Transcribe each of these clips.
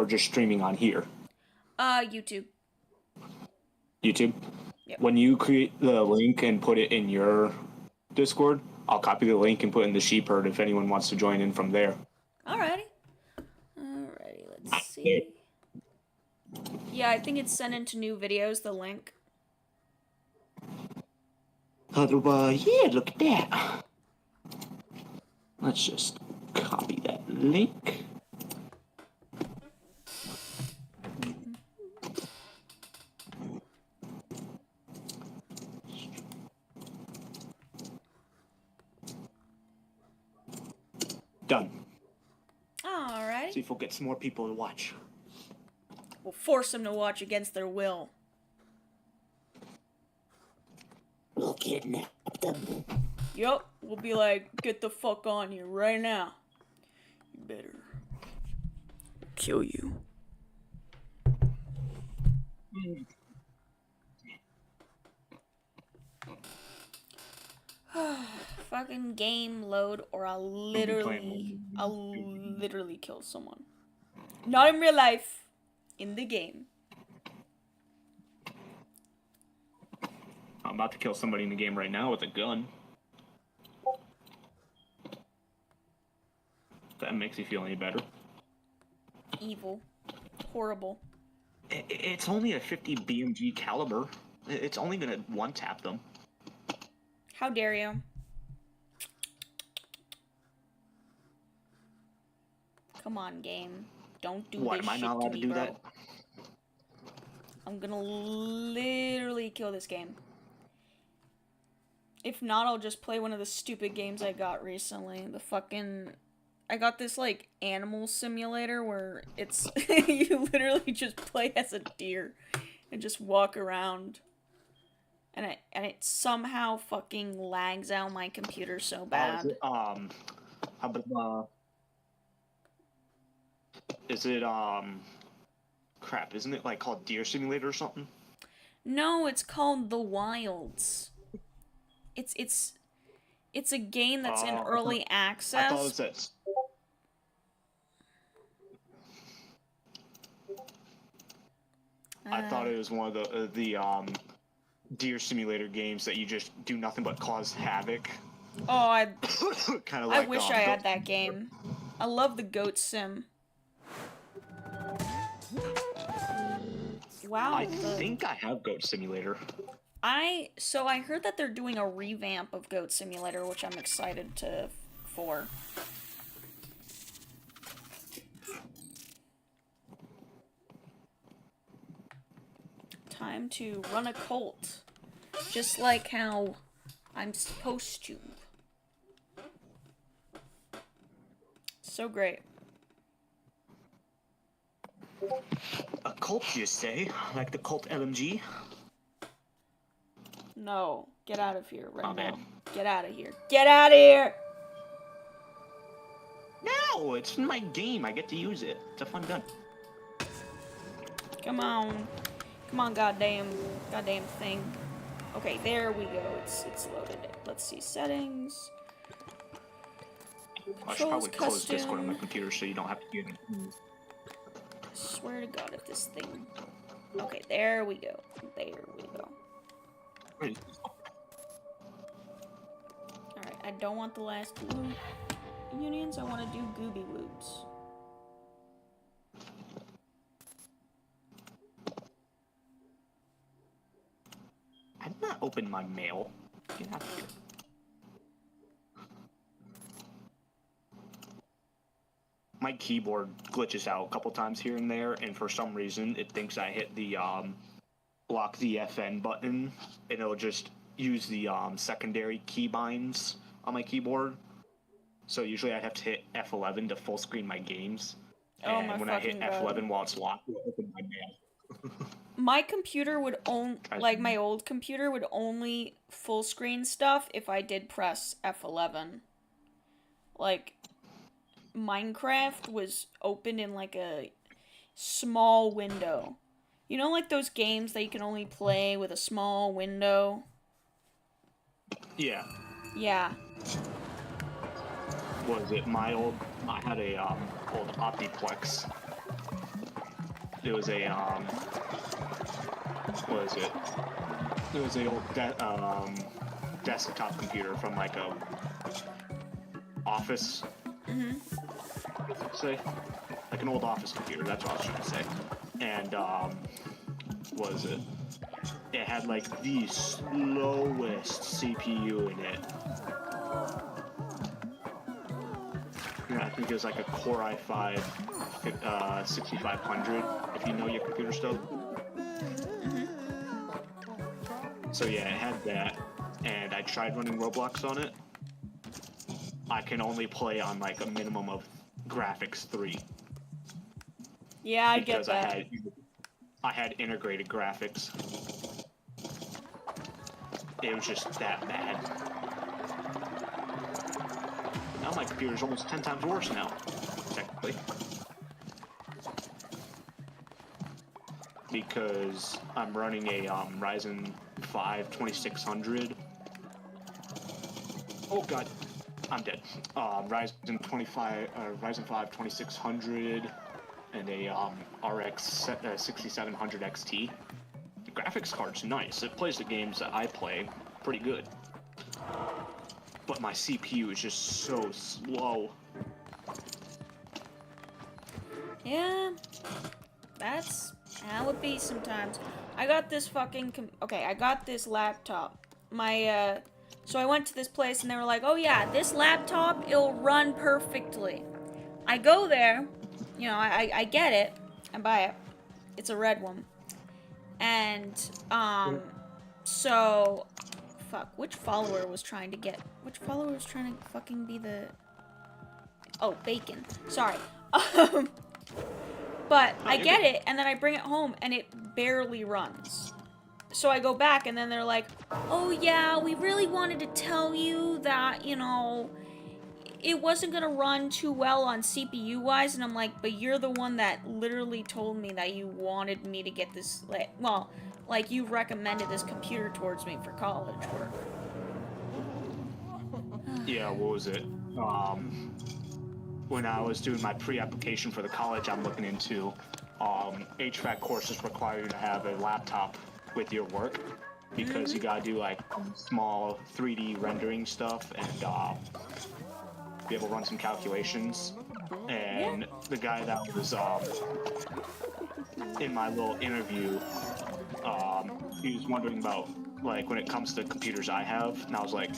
or just streaming on here? YouTube. YouTube? Yep. When you create the link and put it in your Discord, I'll copy the link and put it in the sheep herd if anyone wants to join in from there. Alrighty. Alrighty, let's see. Yeah, I think it's sent into new videos, the link. Yeah, look at that. Let's just copy that link. Done. Alrighty. See if we'll get some more people to watch. We'll force them to watch against their will. We'll kidnap them. Yup, we'll be like, get the fuck on here right now. You better kill you. Fucking game load, or I'll literally kill someone. Not in real life, in the game. I'm about to kill somebody in the game right now with a gun. That makes you feel any better. Evil. Horrible. It's only a 50 BMG caliber. It's only gonna one-tap them. How dare you? Come on, game. Don't do What, this am I shit not allowed to me, to do bro. that? I'm gonna literally kill this game. If not, I'll just play one of the stupid games I got recently. I got this, like, animal simulator where it's... you literally just play as a deer and just walk around. And it somehow fucking lags out my computer so bad. How about, is it, crap, isn't it, like, called Deer Simulator or something? No, it's called The Wilds. It's a game that's in early access. I thought it was that. I thought it was one of the Deer Simulator games that you just do nothing but cause havoc. Oh, kind of I like. wish I had that game. I love the Goat Sim. Wow. I think I have Goat Simulator. So I heard that they're doing a revamp of Goat Simulator, which I'm excited for. Time to run a cult. Just like how I'm supposed to. So great. A cult, you say? Like the cult LMG? No, get out of here right now. Man. Get out of here. Get out of here! No, it's my game. I get to use it. It's a fun gun. Come on. Come on, goddamn thing. Okay, there we go. It's loaded. Let's see settings. I should probably close custom. Discord on my computer so you don't have to do it. I swear to God, if this thing. Okay, there we go. There we go. Alright, I don't want the last two unions. I want to do Gooby Woods. I've not opened my mail. Get out of here. My keyboard glitches out a couple times here and there, and for some reason it thinks I hit the block the FN button, and it'll just use the secondary keybinds on my keyboard. So usually I'd have to hit F11 to full screen my games. And when I hit F11 while it's locked, it'll open my mail. My computer would my old computer would only full screen stuff if I did press F11. Like, Minecraft was opened in like a small window. You know, like those games that you can only play with a small window? Yeah. Yeah. Was it my old? I had a old Optiplex. It was a what is it? It was a old desktop computer from like a office. Say, like an old office computer. That's what I was trying to say. And what is it? It had like the slowest CPU in it. Yeah, I think it was like a Core i5 6500, if you know your computer stuff. So yeah, it had that, and I tried running Roblox on it. I can only play on like a minimum of graphics 3. Yeah, I get that. I had integrated graphics. It was just that bad. Now my computer's almost 10 times worse now, technically. Because I'm running a Ryzen 5 2600. Oh god, I'm dead. Ryzen 5 2600 and a RX 6700 XT. The graphics card's nice. It plays the games that I play pretty good. But my CPU is just so slow. Yeah, that would be sometimes. I got this fucking I got this laptop. So I went to this place and they were like, "Oh yeah, this laptop, it'll run perfectly." I go there, you know, I get it, I buy it. It's a red one. And so fuck, which follower was trying to fucking be the Bacon. Sorry. But I get it, and then I bring it home, and it barely runs. So I go back, and then they're like, "Oh yeah, we really wanted to tell you that, you know, it wasn't gonna run too well on CPU-wise," and I'm like, "But you're the one that literally told me that you wanted me to get this, like you recommended this computer towards me for college work." Yeah, what was it? When I was doing my pre-application for the college I'm looking into, HVAC courses require you to have a laptop with your work because you gotta do like small 3D rendering stuff and be able to run some calculations. And the guy that was in my little interview, he was wondering about like when it comes to computers I have, and I was like,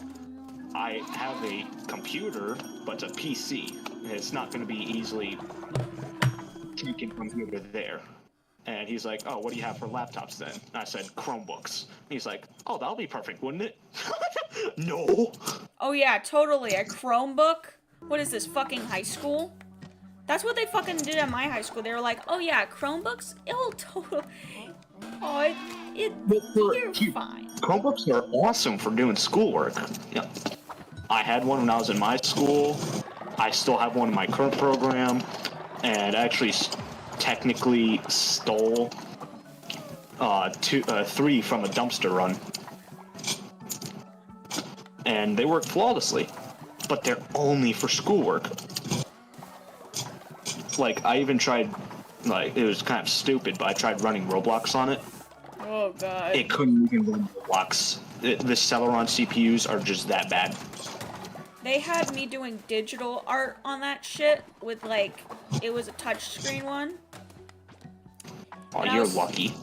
I have a computer, but it's a PC. It's not going to be easily taken from here to there. And he's like, "Oh, what do you have for laptops then?" And I said, "Chromebooks." And he's like, "Oh, that'll be perfect, wouldn't it?" No. Oh yeah, totally. A Chromebook? What is this, fucking high school? That's what they fucking did at my high school. They were like, "Oh yeah, Chromebooks? It'll totally... Oh, you're fine." Chromebooks are awesome for doing schoolwork. Yeah. I had one when I was in my school. I still have one in my current program, and actually technically stole 3 from a dumpster run. And they work flawlessly, but they're only for schoolwork. Like, I even tried, like, it was kind of stupid, but I tried running Roblox on it. Oh god. It couldn't even run Roblox. The Celeron CPUs are just that bad. They had me doing digital art on that shit with, like, it was a touchscreen one. Oh, you're lucky.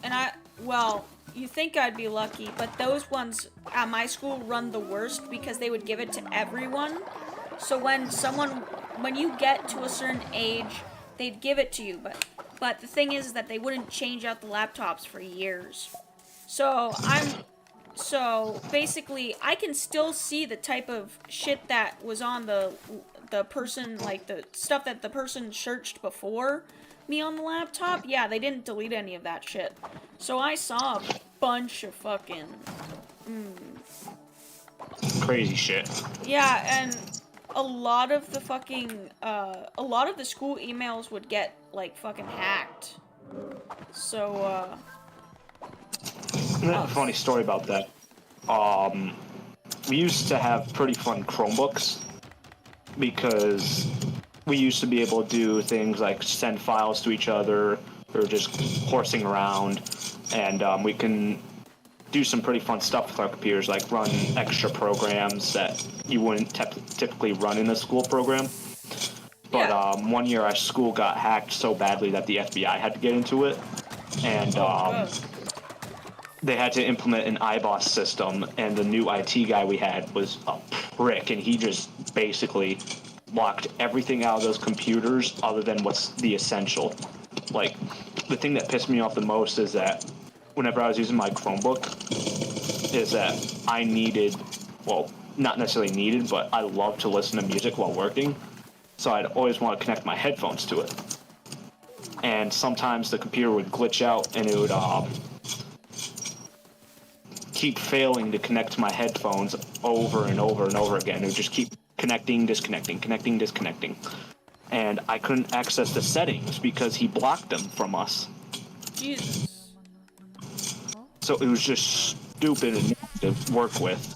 And well, you think I'd be lucky, but those ones at my school run the worst because they would give it to everyone. So when you get to a certain age, they'd give it to you, but the thing is that they wouldn't change out the laptops for years. So basically, I can still see the type of shit that was on the person, like the stuff that the person searched before me on the laptop. Yeah, they didn't delete any of that shit. So I saw a bunch of fucking crazy shit. Yeah, and a lot of the fucking a lot of the school emails would get like fucking hacked. So funny story about that. We used to have pretty fun Chromebooks because we used to be able to do things like send files to each other, We were just horsing around, and we can do some pretty fun stuff with our computers, like run extra programs that you wouldn't typically run in a school program. But Yeah. one year our school got hacked so badly that the FBI had to get into it, and Good. they had to implement an IBOS system, and the new IT guy we had was a prick, and he just basically locked everything out of those computers other than what's the essential. Like, the thing that pissed me off the most is that whenever I was using my Chromebook, is that I needed, well, not necessarily needed, but I love to listen to music while working, so I'd always want to connect my headphones to it. And sometimes the computer would glitch out, and it would keep failing to connect to my headphones over and over and over again. It would just keep connecting, disconnecting, connecting, disconnecting. And I couldn't access the settings because he blocked them from us. Jesus. So it was just stupid and to work with.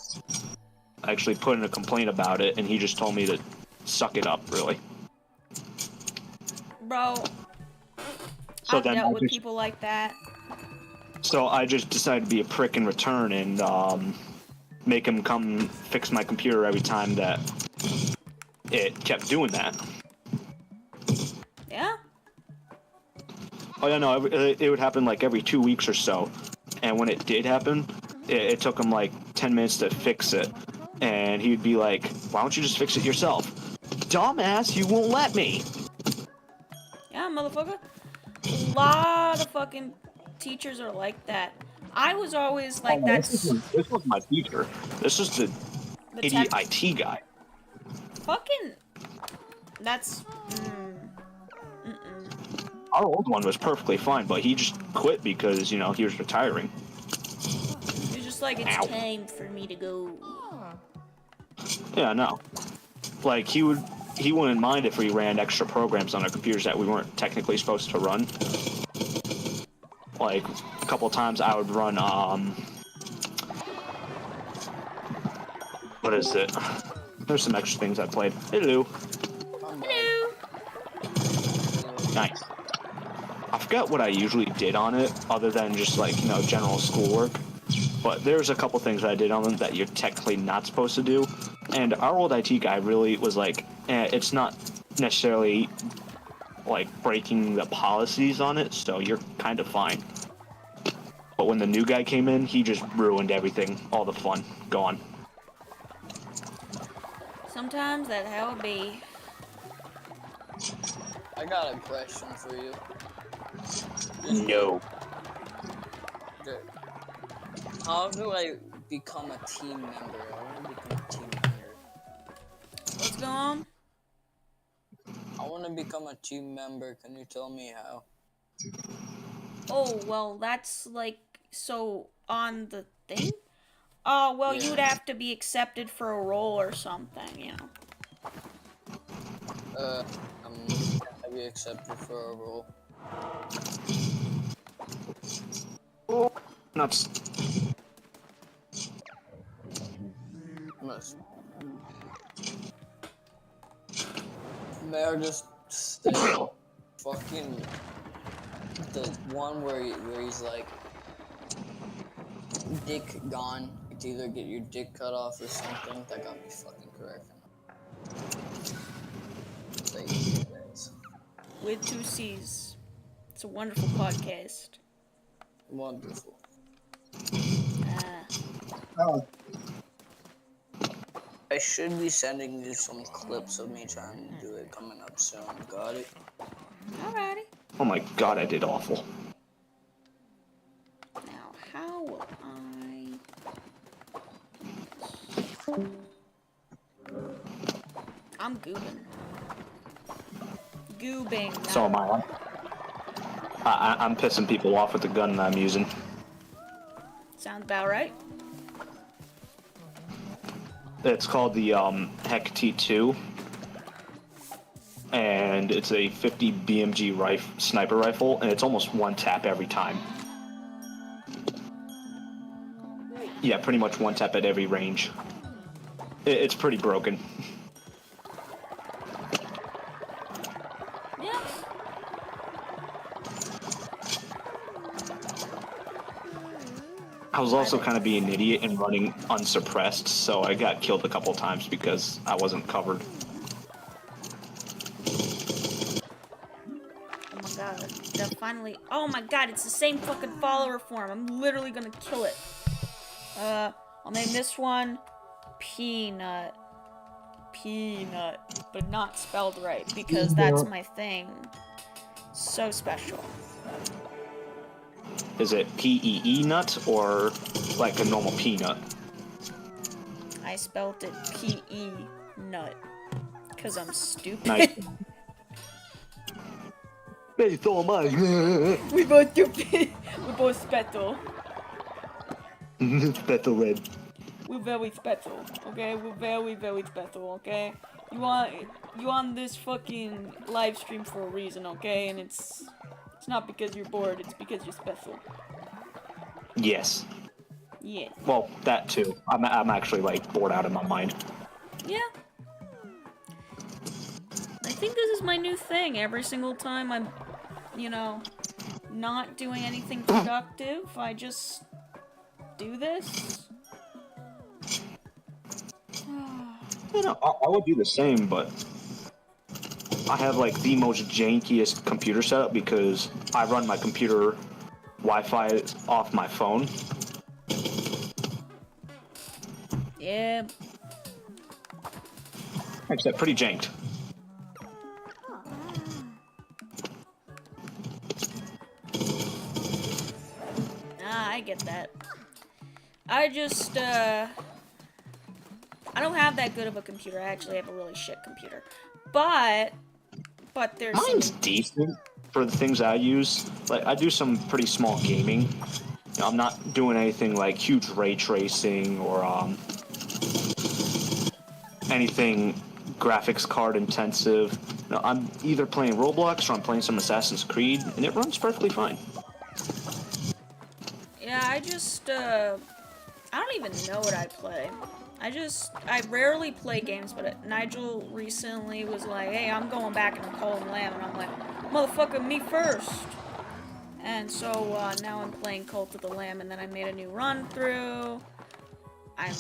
I actually put in a complaint about it, and he just told me to suck it up, really. Bro, So I've then dealt with people like that. So I just decided to be a prick in return and make him come fix my computer every time that it kept doing that. Yeah? Oh yeah, no, it would happen like every 2 weeks or so. And when it did happen, it took him like 10 minutes to fix it. And he'd be like, why don't you just fix it yourself? Dumbass, you won't let me. Yeah, motherfucker. A lot of fucking teachers are like that. I was always like, This was my teacher. This is the idiot IT guy. Fucking. That's. Our old one was perfectly fine, but he just quit because, he was retiring. It was just like, it's time for me to go. Yeah, no. Like, he wouldn't mind if we ran extra programs on our computers that we weren't technically supposed to run. Like, a couple of times I would run, what is it? There's some extra things I played. Hello. Hello. Nice. I forgot what I usually did on it, other than just, like, general schoolwork. But there's a couple things I did on them that you're technically not supposed to do. And our old IT guy really was like, it's not necessarily, like, breaking the policies on it, so you're kind of fine. But when the new guy came in, he just ruined everything. All the fun. Gone. Sometimes that's how it be. I got a question for you. No. Good. How do I become a team member? I want to become a team member. What's going on? I want to become a team member. Can you tell me how? Oh, well, that's like, so on the thing? Oh, well, Yeah. you'd have to be accepted for a role or something, Have you accepted for a role? Oh, nuts. Must. May I just say, fucking the one where he's like, dick gone. It's either get your dick cut off or something. That got me fucking correct. Thank you guys. With 2 C's. It's a wonderful podcast. Wonderful. I should be sending you some clips of me trying to do it coming up soon. Got it? Alrighty. Oh my god, I did awful. Now, how will I... I'm goobing. Goobing. So am I. I'm pissing people off with the gun that I'm using. Sounds about right. It's called the Heck T2, and it's a 50 BMG sniper rifle, and it's almost one tap every time. Yeah, pretty much one tap at every range. It's pretty broken. Yeah. I was also kind of being an idiot and running unsuppressed, so I got killed a couple times because I wasn't covered. Oh my god, that finally. Oh my god, it's the same fucking follower form. I'm literally gonna kill it. I'll name this one Peanut. Peanut, but not spelled right because that's my thing. So special. Is it P-E-E nut or like a normal peanut? I spelled it P-E nut because I'm stupid. Nice. Hey, so am I. We both stupid. We both special. Special red. We're very special, okay? We're very, very special, okay? You on this fucking live stream for a reason, okay? And it's not because you're bored, it's because you're special. Yes. Yeah. Well, that too. I'm actually like bored out of my mind. Yeah. I think this is my new thing. Every single time I'm, not doing anything productive, I just do this. I would do the same, but I have like the most jankiest computer setup because I run my computer Wi-Fi off my phone. Yeah. Except pretty janked. I get that. I just, I don't have that good of a computer. I actually have a really shit computer. But there's Mine's decent for the things I use. Like, I do some pretty small gaming. I'm not doing anything like huge ray tracing or, anything graphics card intensive. I'm either playing Roblox or I'm playing some Assassin's Creed, and it runs perfectly fine. Yeah, I don't even know what I play. I rarely play games, but Nigel recently was like, hey, I'm going back and calling Lamb, and I'm like, motherfucker, me first. And so, now I'm playing Cult of the Lamb, and then I made a new run through. I'm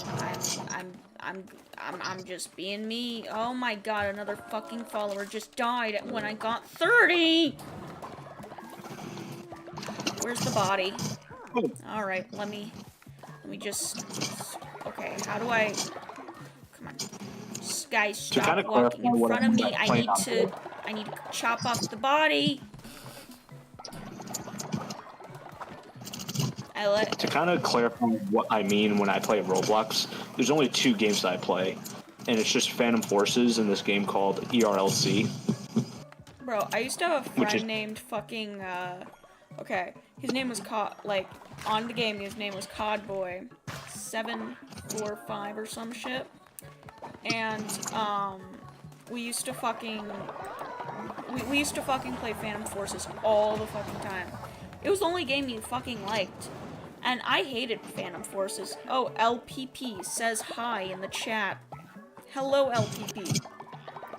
just being me. Oh my god, another fucking follower just died when I got 30! Where's the body? Alright, let me just... Okay, how do I... Come on. Guys, stop walking in front of me. I need to chop off the body. To kind of clarify what I mean when I play Roblox, there's only 2 games that I play, and it's just Phantom Forces and this game called ERLC. Bro, I used to have a friend named fucking, okay, his name was on the game, his name was Codboy745 or some shit, and, we used to fucking play Phantom Forces all the fucking time. It was the only game he fucking liked. And I hated Phantom Forces. Oh, LPP says hi in the chat. Hello, LPP.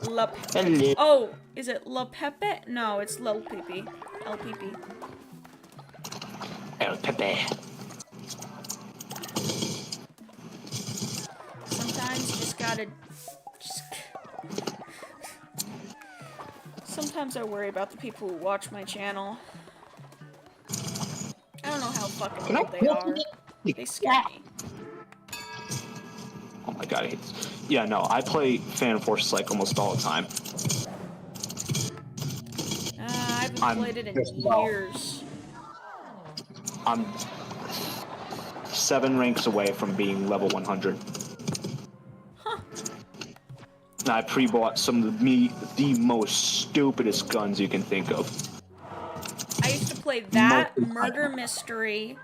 La Pepe. Oh, is it La Pepe? No, it's Lil Pepe. LPP. El Pepe. Sometimes you just gotta... Sometimes I worry about the people who watch my channel. I don't know how fucking old they are. They scare me. Oh my god, I hate this. Yeah, no, I play Phantom Forces like almost all the time. I haven't played it in years. I'm 7 ranks away from being level 100. Huh. And I pre-bought some of the most stupidest guns you can think of. I used to play that, Murder Mystery,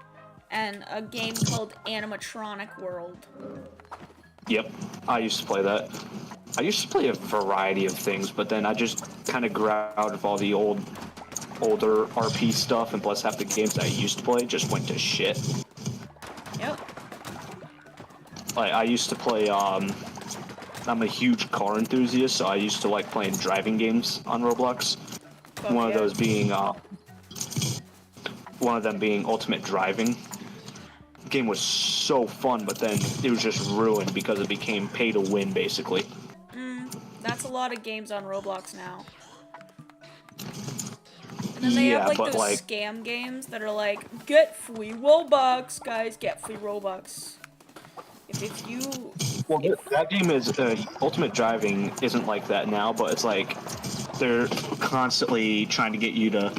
and a game called Animatronic World. Yep, I used to play that. I used to play a variety of things, but then I just kind of grew out of all the older RP stuff, and plus half the games I used to play just went to shit. Yep. Like, I used to play, I'm a huge car enthusiast, so I used to like playing driving games on Roblox. Fuck One yeah. of those being, one of them being Ultimate Driving. game was so fun, but then it was just ruined because it became pay to win, basically. That's a lot of games on Roblox now. And then they have like those scam games that are like, get free Robux, guys, get free Robux. That game is Ultimate Driving isn't like that now, but it's like they're constantly trying to get you to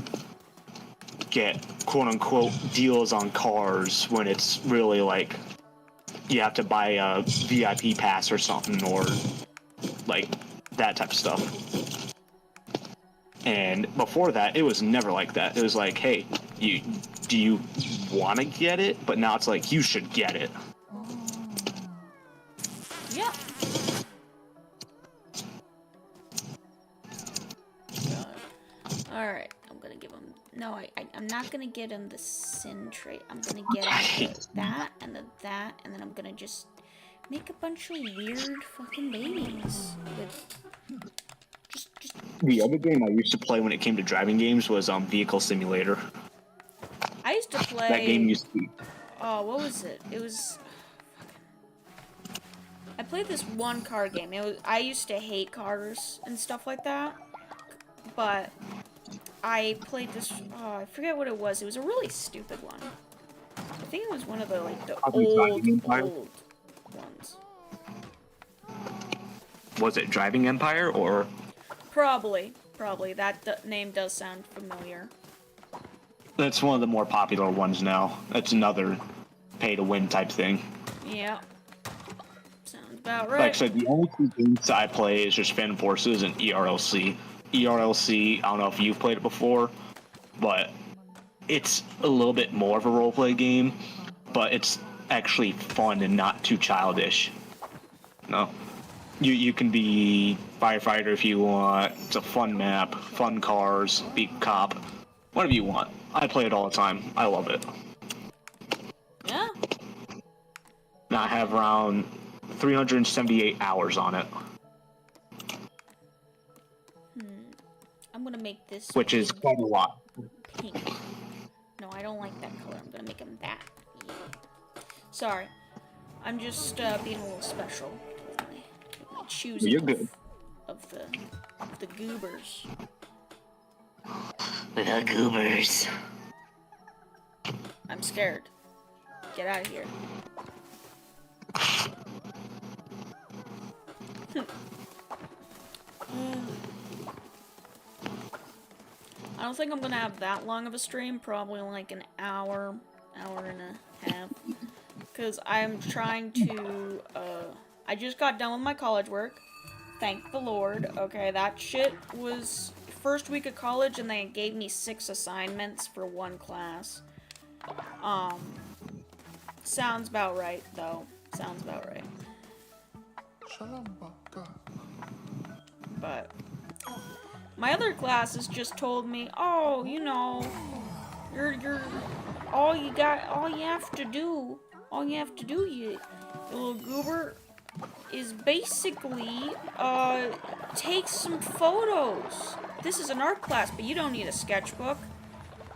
get quote unquote deals on cars when it's really like you have to buy a VIP pass or something, or like that type of stuff. And before that, it was never like that. It was like, hey, do you want to get it? But now it's like, you should get it. Yeah. Alright, I'm gonna give him... No, I'm not gonna get him the sin trait. I'm gonna get him that, and then I'm gonna just make a bunch of weird fucking babies with... The other game I used to play when it came to driving games was Vehicle Simulator. I used to play... That game used to be... Oh, what was it? It was... I played this one car game. I used to hate cars and stuff like that. But I played this... Oh, I forget what it was. It was a really stupid one. I think it was one of the, like, the old ones. Was it Driving Empire, or...? Probably. That name does sound familiar. That's one of the more popular ones now. That's another pay-to-win type thing. Yeah. Sounds about right. Like I said, the only two games I play is just Phantom Forces and ERLC. ERLC, I don't know if you've played it before, but it's a little bit more of a roleplay game, but it's actually fun and not too childish. No. You can be firefighter if you want. It's a fun map, fun cars, be cop, whatever you want. I play it all the time. I love it. Yeah. Now I have around 378 hours on it. I'm gonna make this... Which is quite a lot. Pink. No, I don't like that color. I'm gonna make him that. Yeah. Sorry. I'm just being a little special. Choosing You're good. Of the goobers. The goobers. I'm scared. Get out of here. I don't think I'm gonna have that long of a stream. Probably like an hour and a half. Because I'm trying to, I just got done with my college work. Thank the Lord. Okay, that shit was first week of college and they gave me 6 assignments for one class. Sounds about right, though. Sounds about right. But my other classes just told me, oh, you know, you're all you have to do, you little goober, is basically, take some photos. This is an art class, but you don't need a sketchbook.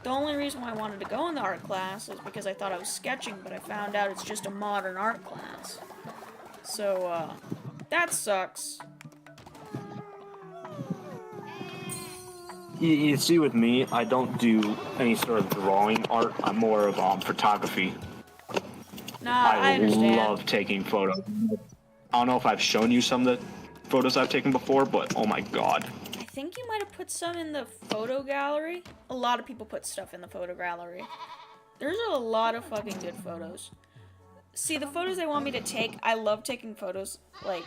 The only reason why I wanted to go in the art class is because I thought I was sketching, but I found out it's just a modern art class. So, that sucks. You see, with me, I don't do any sort of drawing art. I'm more of photography. Nah, I understand. I love taking photos. I don't know if I've shown you some of the photos I've taken before, but oh my god. I think you might have put some in the photo gallery. A lot of people put stuff in the photo gallery. There's a lot of fucking good photos. See, the photos they want me to take, I love taking photos, like,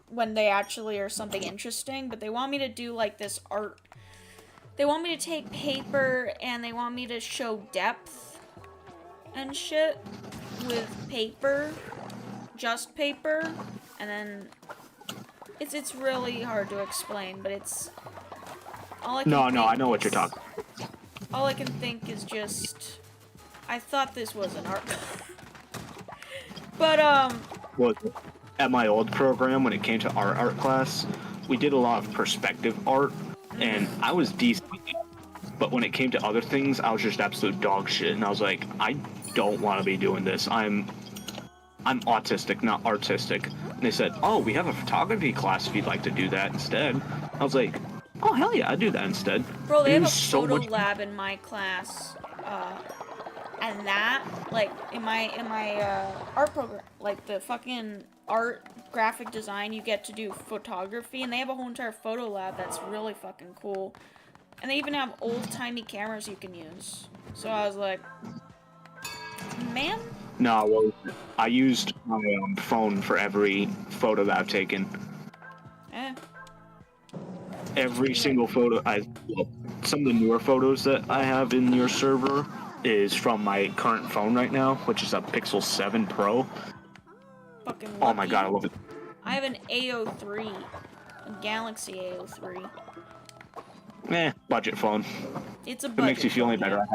when they actually are something interesting, but they want me to do, like, this art. They want me to take paper, and they want me to show depth and shit with paper. Just paper, and then it's really hard to explain, but it's all I can think I know what you're talking about. All I can think is just I thought this was an art but Well, at my old program, when it came to our art class, we did a lot of perspective art, and I was decent. But when it came to other things, I was just absolute dog shit, and I was like, I don't want to be doing this. I'm autistic, not artistic. And they said, oh, we have a photography class if you'd like to do that instead. I was like, oh, hell yeah, I'd do that instead. Bro, they It have a was so photo much- lab in my class, and that, like, in my art program, like, the fucking art graphic design, you get to do photography, and they have a whole entire photo lab that's really fucking cool. And they even have old-timey cameras you can use. So I was like, man, No, well, I used my phone for every photo that I've taken. eh. Every single photo some of the newer photos that I have in your server is from my current phone right now, which is a Pixel 7 Pro. Fucking Oh my lucky. god, I love it. I have an A03, a Galaxy A03. Budget phone. It's a If it budget makes you feel any phone, better,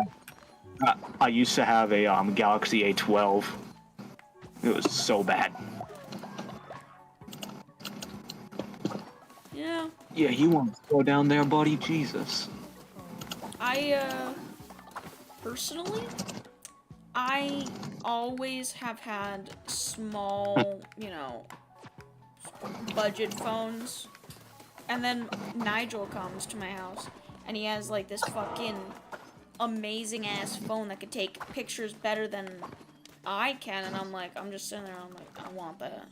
I used to have a Galaxy A12. It was so bad. Yeah. Yeah, you want to go down there, buddy? Jesus. Personally, I always have had small, budget phones. And then Nigel comes to my house, and he has, like, this fucking amazing-ass phone that could take pictures better than I can, and I'm just sitting there, I'm like, I want that.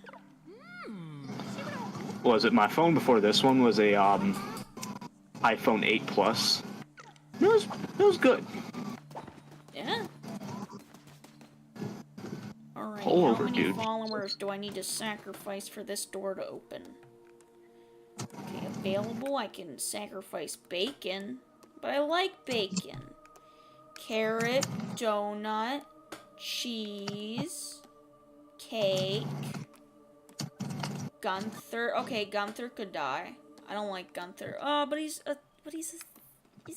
Was it my phone before this one was a iPhone 8 Plus? It was good. Yeah. Alright, Pull how over, many dude. followers do I need to sacrifice for this door to open? Okay, available, I can sacrifice bacon, but I like bacon. Carrot, donut, cheese, cake, Gunther. Okay, Gunther could die. I don't like Gunther. Oh, but he's a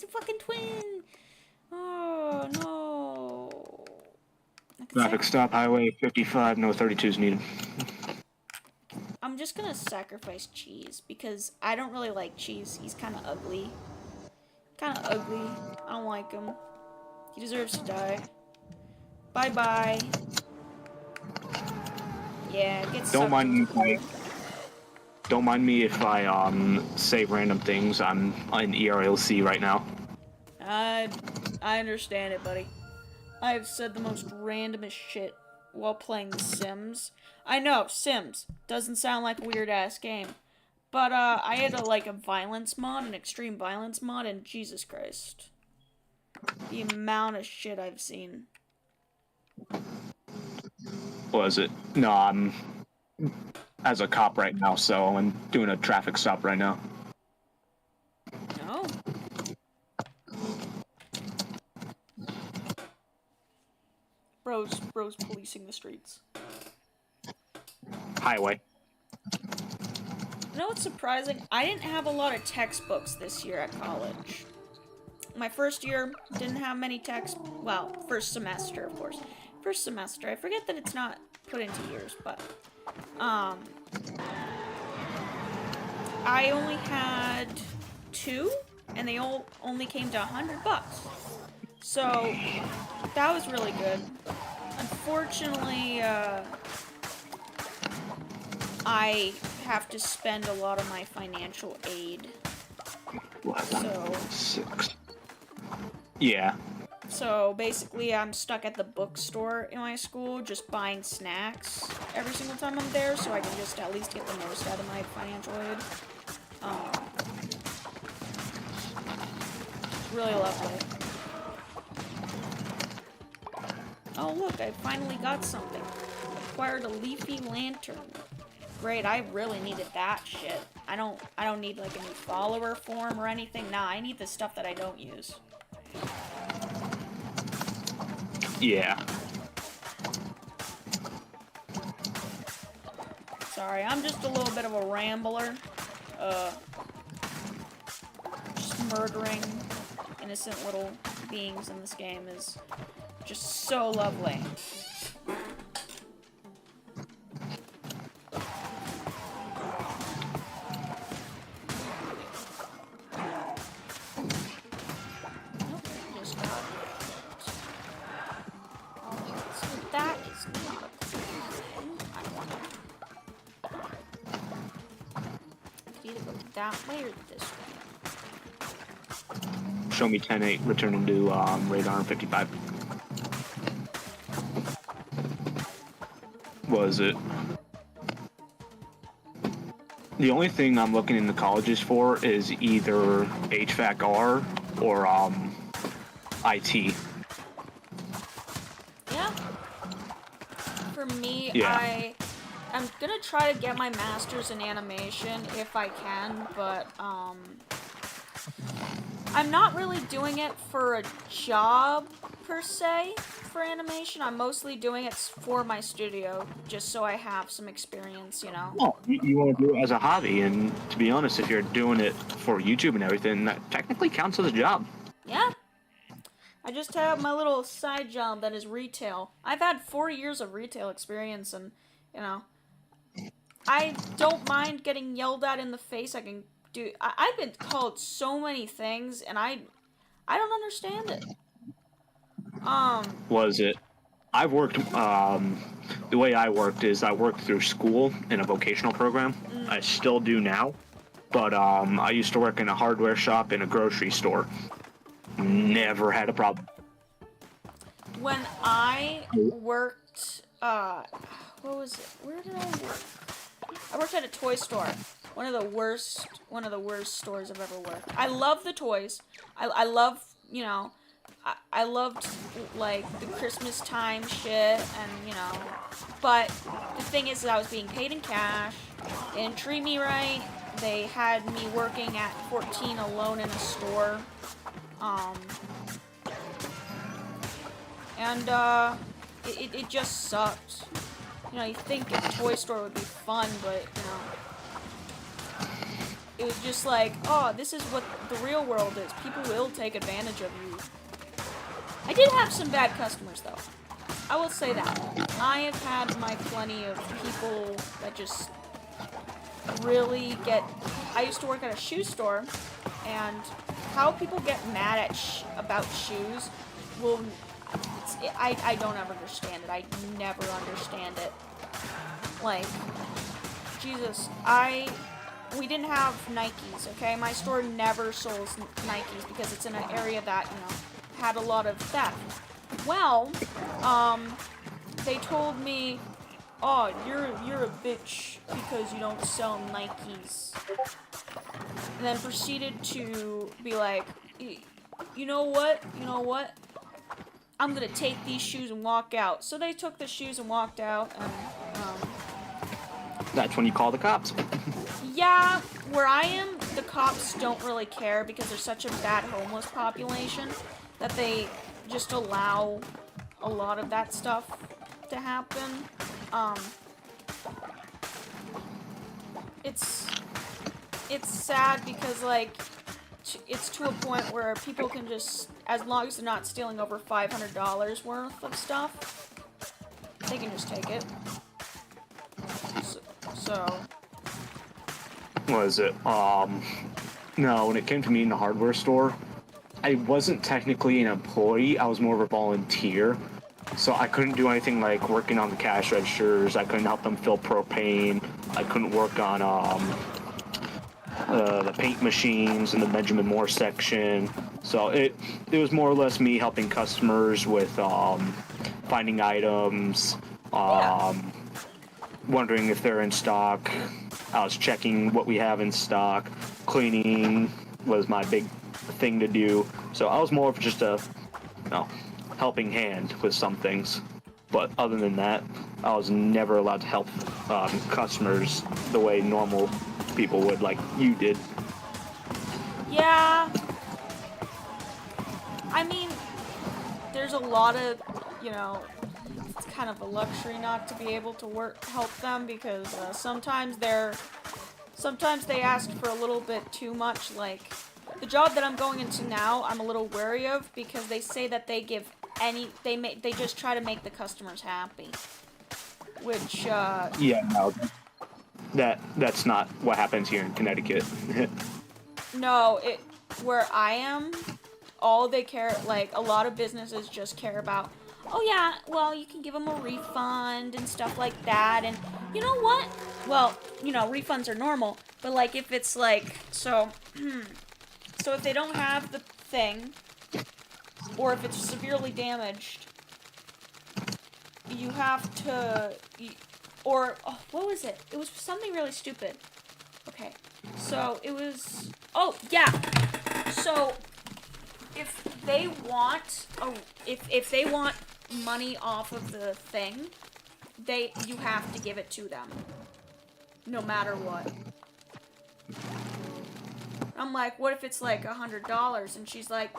fucking twin. Oh no. I could Traffic stop, Highway 55, no 32s needed. I'm just gonna sacrifice cheese because I don't really like cheese. He's kind of ugly. I don't like him. He deserves to die. Bye bye. Yeah, get sucked Don't mind into me, the- Don't mind me if I say random things. I'm in ERLC right now. I understand it, buddy. I've said the most randomest shit while playing The Sims. I know, Sims. Doesn't sound like a weird-ass game. But, I had a violence mod, an extreme violence mod, and Jesus Christ. The amount of shit I've seen. Was it? No, I'm as a cop right now, so I'm doing a traffic stop right now. No. Bros policing the streets. Highway. You know what's surprising? I didn't have a lot of textbooks this year at college. My first year didn't have many well, first semester, of course. First semester. I forget that it's not put into years, but I only had 2, and they all only came to $100. So that was really good. Unfortunately, I have to spend a lot of my financial aid. So 6. Yeah. So basically, I'm stuck at the bookstore in my school, just buying snacks every single time I'm there, so I can just at least get the most out of my financial aid. It's really lovely. Oh look, I finally got something. Acquired a leafy lantern. Great, I really needed that shit. I don't need like a new follower form or anything. Nah, I need the stuff that I don't use. Yeah. Sorry, I'm just a little bit of a rambler. Just murdering innocent little beings in this game is just so lovely. that way or this way? Show me 10-8, returning to radar 55. Was it? The only thing I'm looking into colleges for is either HVAC R or IT. Yeah. For me, Yeah. I'm gonna try to get my master's in animation if I can, but I'm not really doing it for a job per se for animation. I'm mostly doing it for my studio, just so I have some experience, you know. Oh, you want to do it as a hobby, and to be honest, if you're doing it for YouTube and everything, that technically counts as a job. Yeah. I just have my little side job that is retail. I've had 4 years of retail experience, and, you know, I don't mind getting yelled at in the face. I've been called so many things, and I don't understand it. Was it? I've worked, the way I worked is I worked through school in a vocational program. I still do now, but I used to work in a hardware shop in a grocery store. Never had a problem. When I worked, what was it? Where did I work? I worked at a toy store. One of the worst stores I've ever worked. I love the toys. I love, you know, I loved, like, the Christmas time shit, and, you know, but the thing is that I was being paid in cash. They didn't treat me right. They had me working at 14 alone in a store. It just sucked. You know, you think a toy store would be fun, but, you know, it was just like, oh, this is what the real world is. People will take advantage of you. I did have some bad customers, though. I will say that. I have had my plenty of people that just really get... I used to work at a shoe store, and how people get mad at about shoes will... I don't ever understand it. I never understand it. Like, Jesus, we didn't have Nikes, okay? My store never sold Nikes because it's in an area that, you know, had a lot of theft. Well, they told me, oh, you're a bitch because you don't sell Nikes. And then proceeded to be like, you know what? I'm gonna take these shoes and walk out. So they took the shoes and walked out, and, That's when you call the cops. yeah, where I am, the cops don't really care because there's such a bad homeless population that they just allow a lot of that stuff to happen. It's sad because, like, it's to a point where people can just, as long as they're not stealing over $500 worth of stuff, they can just take it. So. Was it? No, when it came to me in the hardware store, I wasn't technically an employee. I was more of a volunteer. So I couldn't do anything like working on the cash registers. I couldn't help them fill propane. I couldn't work on the paint machines in the Benjamin Moore section. So it was more or less me helping customers with finding items, wondering if they're in stock. I was checking what we have in stock. Cleaning was my big thing to do. So I was more of just a, you know, helping hand with some things. But other than that, I was never allowed to help customers the way normal people would, like you did. Yeah. I mean, there's a lot of, you know, it's kind of a luxury not to be able to help them because sometimes they ask for a little bit too much. Like, the job that I'm going into now, I'm a little wary of because they say that they just try to make the customers happy. Which, Yeah, no. That's not what happens here in Connecticut. No, where I am, all they care, like, a lot of businesses just care about, oh yeah, well, you can give them a refund and stuff like that. And you know what? Well, refunds are normal, but like if it's like, so, so if they don't have the thing, or if it's severely damaged, you have to, or, oh, what was it? It was something really stupid. Okay, so it was, oh, yeah. So, if they want, if they want money off of the thing, you have to give it to them. No matter what. I'm like, what if it's like $100? And she's like,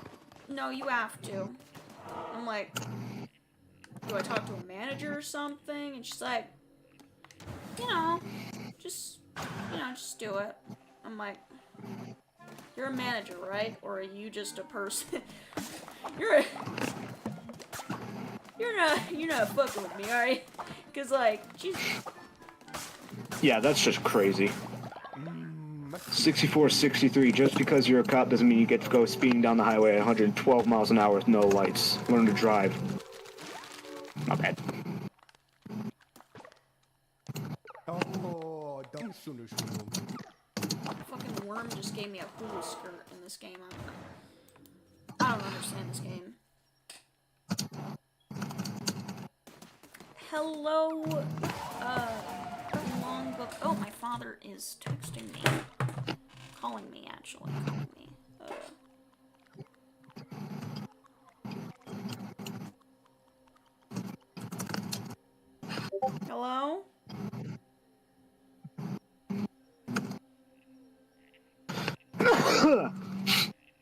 no, you have to. I'm like, do I talk to a manager or something? And she's like, just do it. I'm like, you're a manager, right? Or are you just a person? you're not fucking with me, alright? Cause like, Jesus. Yeah, that's just crazy. 6463, just because you're a cop doesn't mean you get to go speeding down the highway at 112 miles an hour with no lights. Learn to drive. Not bad. Fucking worm just gave me a Hulu skirt in this game. I don't understand this game. Hello, long book. Oh, my father is texting me. Calling me, actually. Calling me. Hello?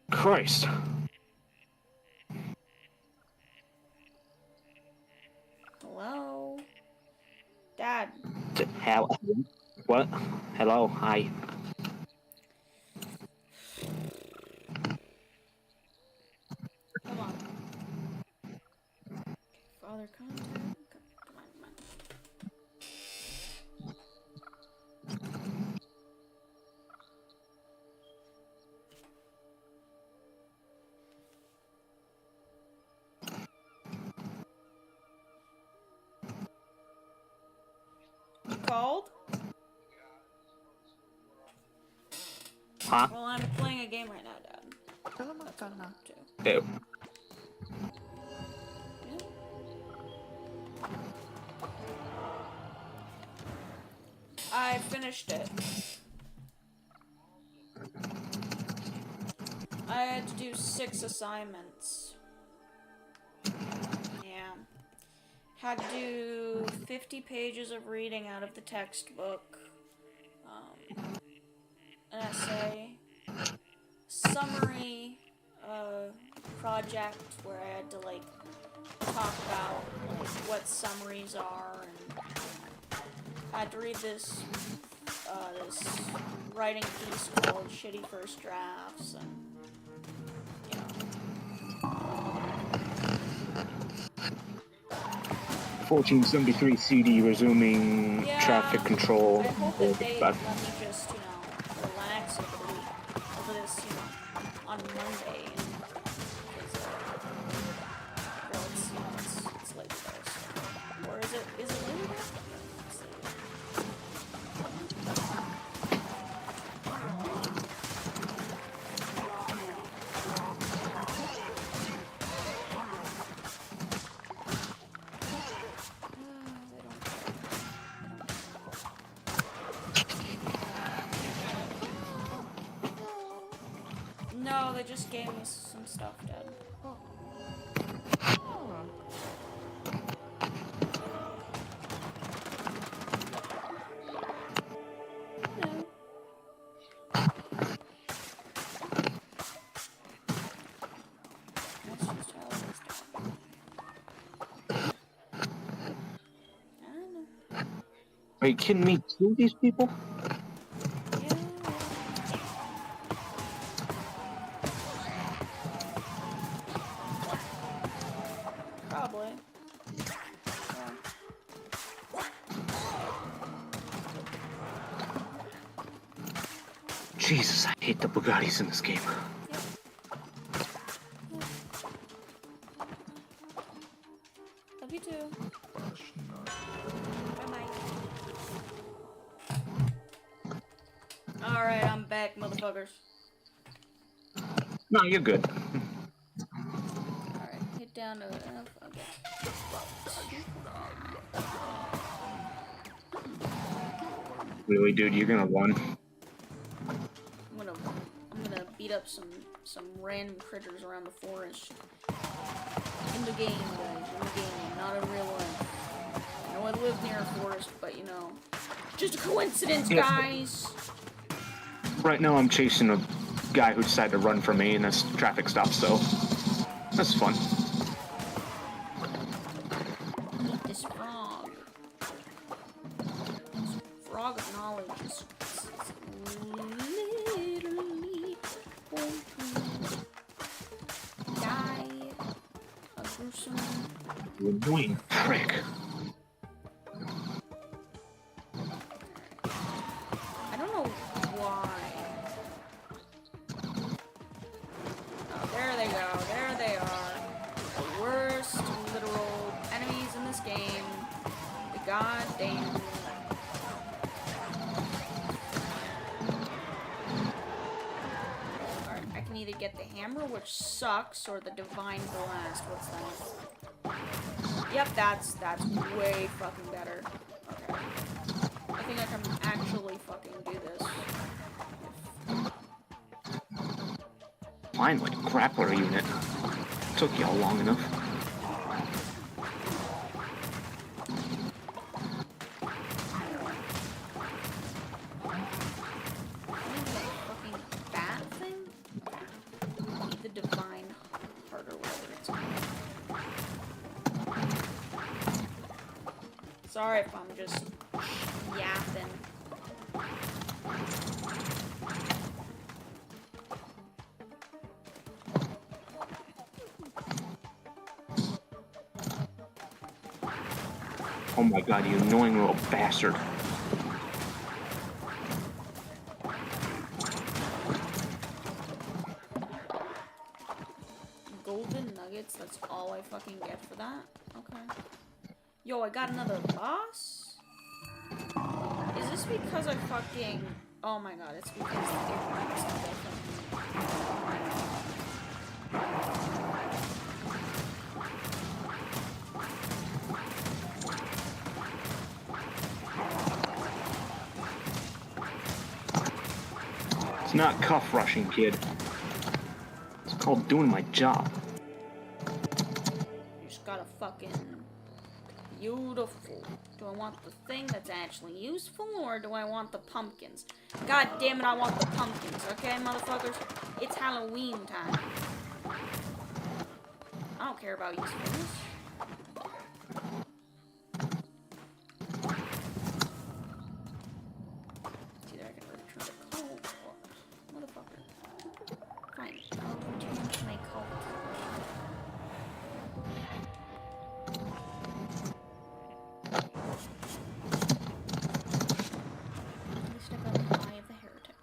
Christ. Hello? Dad. Hell. What? Hello, hi. Come on. Father contact. Come on. You called? Huh? Well, I'm playing a game right now, Dad. Ew. Yeah. I finished it. I had to do 6 assignments. Yeah. Had to do 50 pages of reading out of the textbook. An essay. Summary project where I had to like talk about like what summaries are, and I had to read this writing piece called Shitty First Drafts, and 1473 CD resuming traffic control. I hope that they let me just, relax over this, on Monday. Well, it's Labor Day, so. Or is it Labor Day? No, they just gave me some stuff, Dad. No. That's just how it is, Dad. I don't know. Are you kidding me? 2 of these people? Yeah. Probably. Jesus, I hate the Bugattis in this game. Hope you too. Bye-bye. Alright, I'm back, motherfuckers. No, you're good. Alright, hit down to F. Okay. Really, dude, you're gonna win. I'm gonna beat up some random critters around the forest. In the game, guys. In the game, not in real life. I know I live near a forest, but you know, just a coincidence, guys. Right now, I'm chasing a guy who decided to run from me in this traffic stop, so that's fun. Eat this frog. This frog of knowledge is literally going to die a gruesome. You annoying prick. I don't know why. Oh, there they go. There they are. The worst literal enemies in this game. The goddamn. Alright, I can either get the hammer, which sucks, or the divine blast. What's that? Yep, that's way fucking better. Okay. I think I can actually fucking do this. Finally, grappler unit. Took y'all long enough. Fucking bat thing? Need the divine heart or whatever it's called. Sorry if I'm just yapping. Oh my god, you annoying little bastard. Golden nuggets, that's all I fucking get for that? Okay. Yo, I got another boss? Is this because I fucking... Oh my god, it's because the ignorance of the It's not cuff rushing, kid. It's called doing my job. You just gotta fucking... Beautiful. Do I want the thing that's actually useful, or do I want the pumpkins? God damn it, I want the pumpkins, okay, motherfuckers? It's Halloween time. I don't care about usefulness. It's either I can return to cult, or... Motherfucker. Fine, I'll return to my cult. At least I got the Eye of the Heretic.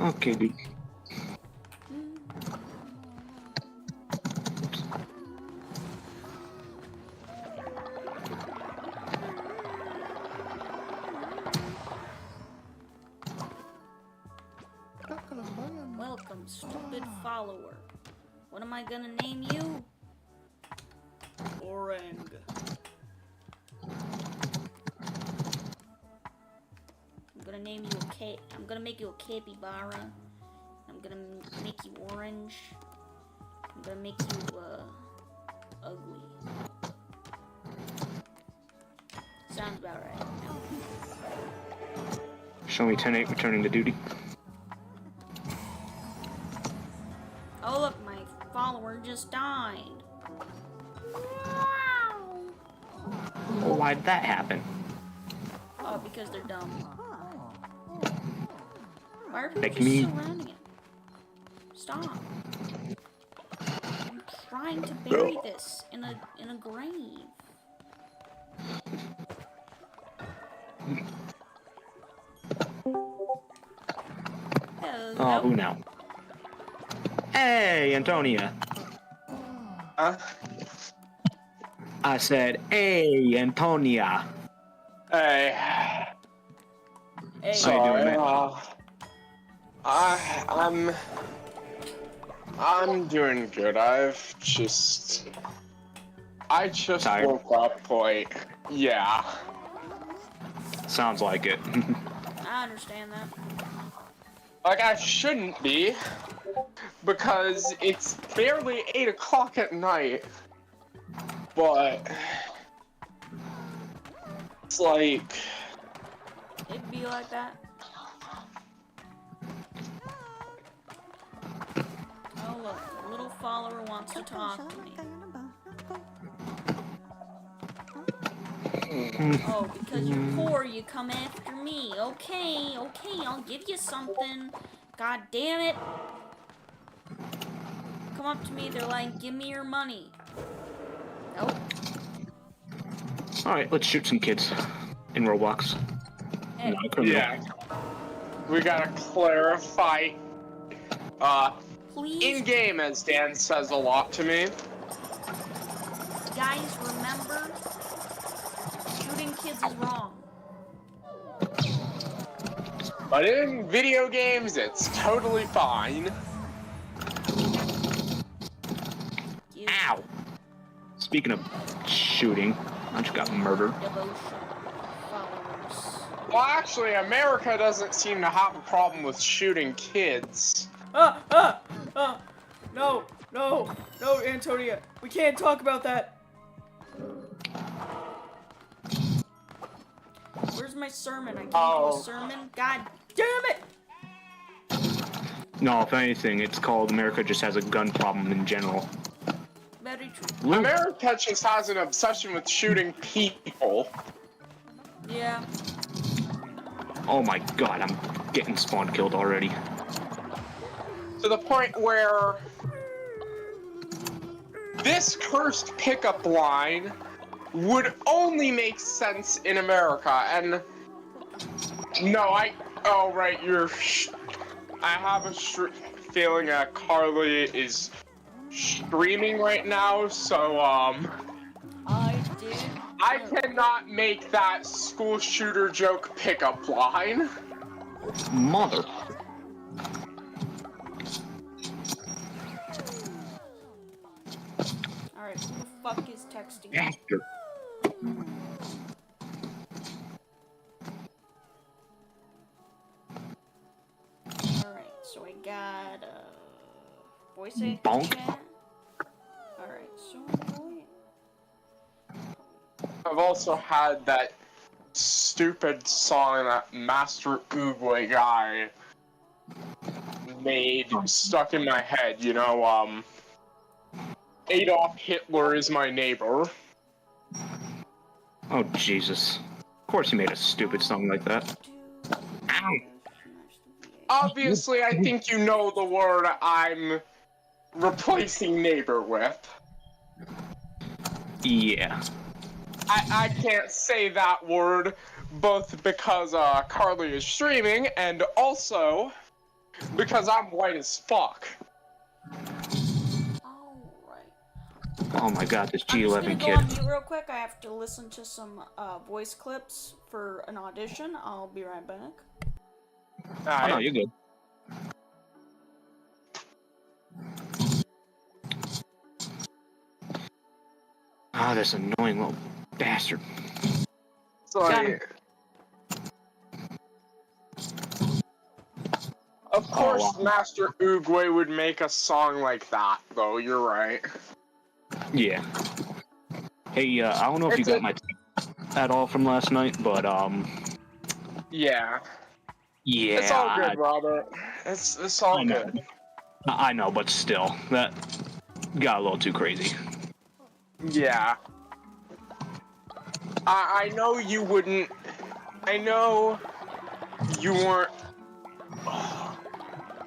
Okay, dude. Welcome, stupid follower. What am I gonna name you? Orang. gonna name you a cat. I'm gonna make you a capybara. I'm gonna make you orange. I'm gonna make you ugly. Sounds about right. Show me 10-8 returning to duty. Oh look, my follower just died. Well, why'd that happen? Oh, because they're dumb. Why are people Like just me. surrounding it? Stop. I'm trying to bury this in a grave. Oh, Hello. who now? Hey, Antonia. Huh? I said, hey, Antonia. Hey. Hey. So- How you doing, man? I'm doing good. I just Tired? woke up like, yeah. Sounds like it. I understand that. Like I shouldn't be, because it's barely 8 o'clock at night. But it's like, It'd be like that. Oh look, a little follower wants to talk to me. Oh, because you're poor, you come after me. Okay, I'll give you something. God damn it. Come up to me, they're like, give me your money. Nope. Alright, let's shoot some kids in Roblox. Hey, Not a criminal. yeah. We gotta clarify. please, In game, as Dan says a lot to me. guys, remember, shooting kids is wrong. But in video games, it's totally fine. You Ow! Speaking of shooting, I just got murdered. devotion followers. Well, actually, America doesn't seem to have a problem with shooting kids. No, Antonia, we can't talk about that. Where's my sermon? I can't do Oh. a sermon. God damn it! No, if anything, it's called America just has a gun problem in general. Very true. Luke, America just has an obsession with shooting people. Yeah. oh my god, I'm getting spawn killed already. To the point where this cursed pickup line would only make sense in America, and oh right, I have a feeling that Carly is streaming right now, so I did. I cannot make that school shooter joke pickup line. Mother. Alright, who the fuck is texting me? Bastard. Alright, so I got voice actor Bonk. chat. Alright, so I've also had that stupid song that Master Oogway guy made stuck in my head, you know, Adolf Hitler is my neighbor. Oh, Jesus. Of course he made a stupid song like that. Ow! Obviously, I think you know the word I'm replacing neighbor with. Yeah. I can't say that word, both because Carly is streaming, and also because I'm white as fuck. Alright. Oh my god, this I'm just gonna G11 go kid. on mute real quick. I have to listen to some voice clips for an audition. I'll be right back. Oh no, you're good. Ah, this annoying little bastard. Sorry. Of course, wow. Master Oogway would make a song like that, though. You're right. Yeah. Hey, I don't know if you got my text at all from last night, but Yeah. yeah, It's all good, Robert. It's all I know. good. I know, but still, that got a little too crazy. Yeah. I know you wouldn't. I know you weren't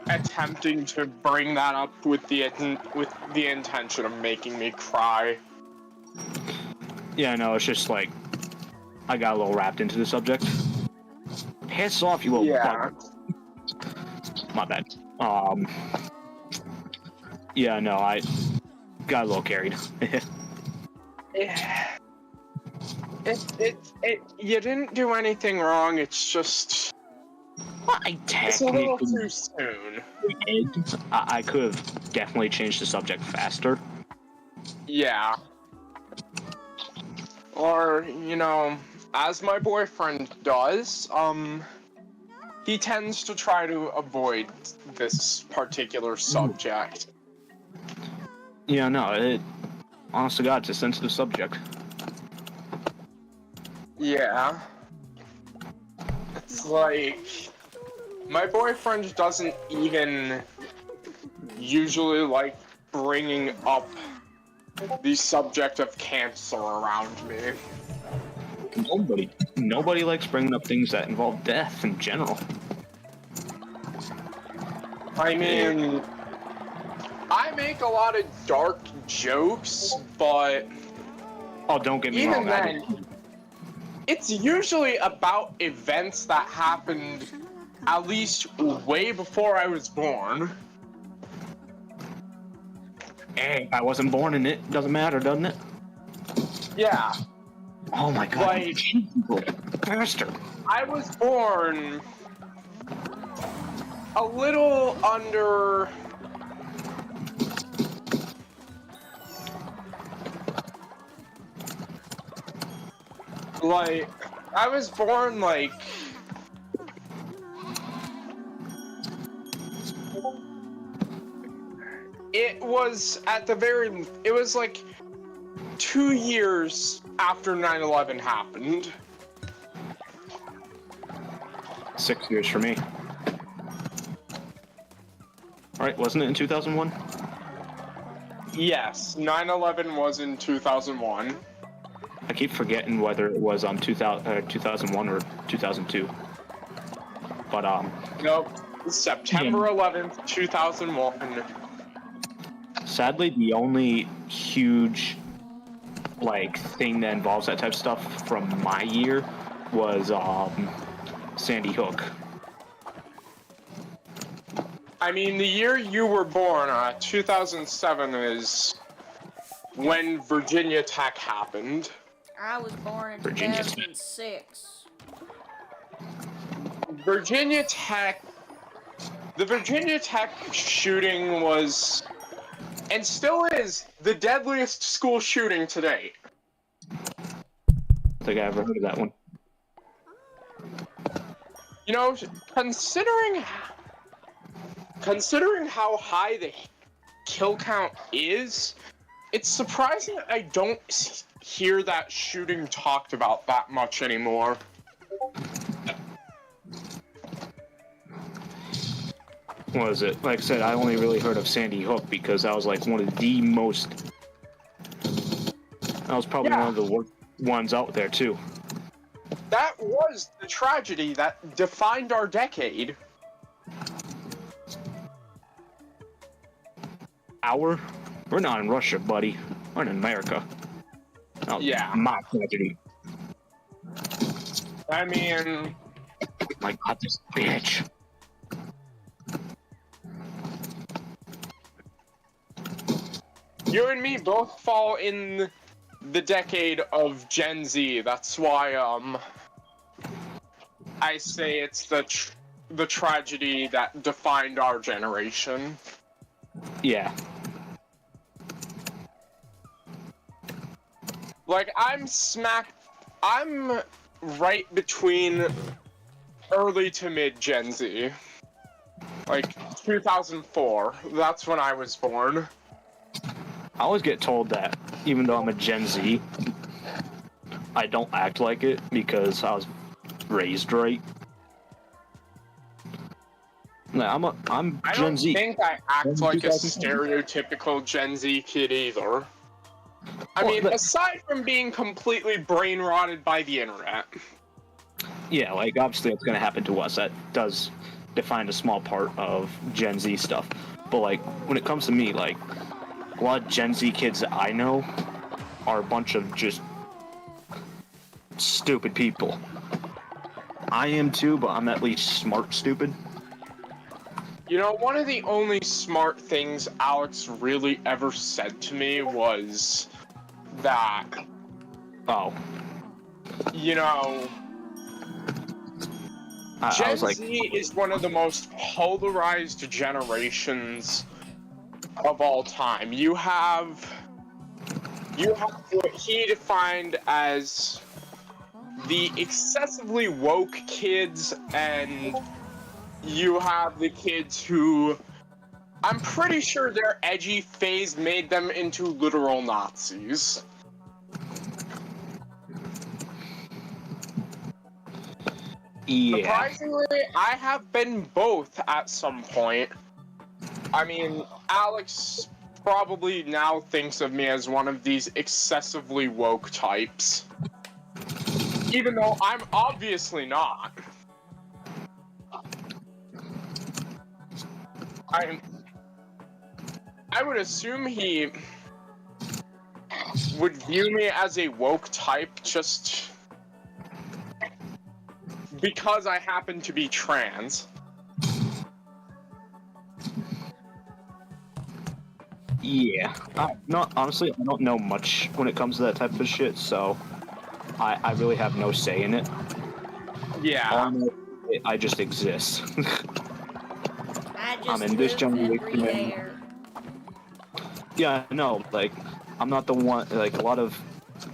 attempting to bring that up with the intention of making me cry. Yeah, no, it's just like I got a little wrapped into the subject. Piss off, you little Yeah. bug. My bad. Yeah, no, I got a little carried. You didn't do anything wrong. It's just I it's a little technically too soon. did. I could have definitely changed the subject faster. Yeah. Or, as my boyfriend does, he tends to try to avoid this particular subject. Yeah, no, honest to God, it's a sensitive subject. Yeah. It's like, my boyfriend doesn't even usually like bringing up the subject of cancer around me. Nobody likes bringing up things that involve death in general. I mean, I make a lot of dark jokes, but Oh, don't get me even wrong. I then, it's usually about events that happened at least way before I was born. Hey, I wasn't born in it. Doesn't matter, doesn't it? Yeah, Oh my God! Like- Faster. I was born a little under... Like, I was born, like... It was like 2 years after 9/11 happened. 6 years for me. All right, wasn't it in 2001? Yes, 9/11 was in 2001. I keep forgetting whether it was 2001 or 2002. But Nope, September 11th, 2001. sadly, the only huge thing that involves that type of stuff from my year was Sandy Hook. I mean, the year you were born, 2007, is when Virginia Tech happened. I was born in Virginia Tech. 2006. Virginia Tech... The Virginia Tech shooting was, and still is, the deadliest school shooting to date. I think I ever heard of that one. You know, considering how high the kill count is, it's surprising that I don't hear that shooting talked about that much anymore. What was it? Like I said, I only really heard of Sandy Hook because that was like one of the most. That was probably one of the worst ones out there too. That was the tragedy that defined our decade. We're not in Russia, buddy. We're in America. That was my tragedy. I mean... My God, this bitch. You and me both fall in the decade of Gen Z. That's why, I say it's the tragedy that defined our generation. Yeah. Like, I'm right between early to mid Gen Z. Like 2004. That's when I was born. I always get told that even though I'm a Gen Z, I don't act like it because I was raised right. No, I'm I Gen don't Z. think I act like a 2010. stereotypical Gen Z kid either. I Well, mean, but- aside from being completely brain rotted by the internet. Yeah, like obviously that's gonna happen to us. That does define a small part of Gen Z stuff. But like when it comes to me, like a lot of Gen Z kids that I know are a bunch of just stupid people. I am too, but I'm at least smart stupid. You know, one of the only smart things Alex really ever said to me was that, Oh, you know, I Gen was like, Z is one of the most polarized generations of all time. You have what he defined as the excessively woke kids, and you have the kids who I'm pretty sure their edgy phase made them into literal Nazis. yeah, Surprisingly, I have been both at some point. I mean, Alex probably now thinks of me as one of these excessively woke types. Even though I'm obviously not. I would assume he would view me as a woke type just because I happen to be trans. yeah. Not honestly, I don't know much when it comes to that type of shit, so I really have no say in it. All Yeah. I know, I just exist. I just I'm in this live and generation. breathe air. Yeah, no, like I'm not the one. Like a lot of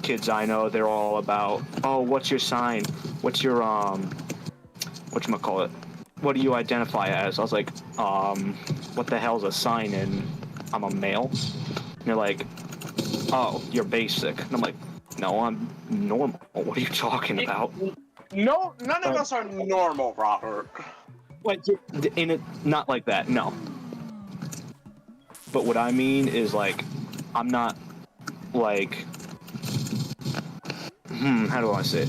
kids I know, they're all about, oh, what's your sign? What's your whatchamacallit? What do you identify as? I was like, what the hell's a sign? And I'm a male. And they're like, oh, you're basic. And I'm like, no, I'm normal. What are you talking about? No, none of us are normal, Robert. Like, in it, not like that. No. But what I mean is like, I'm not like, how do I say it?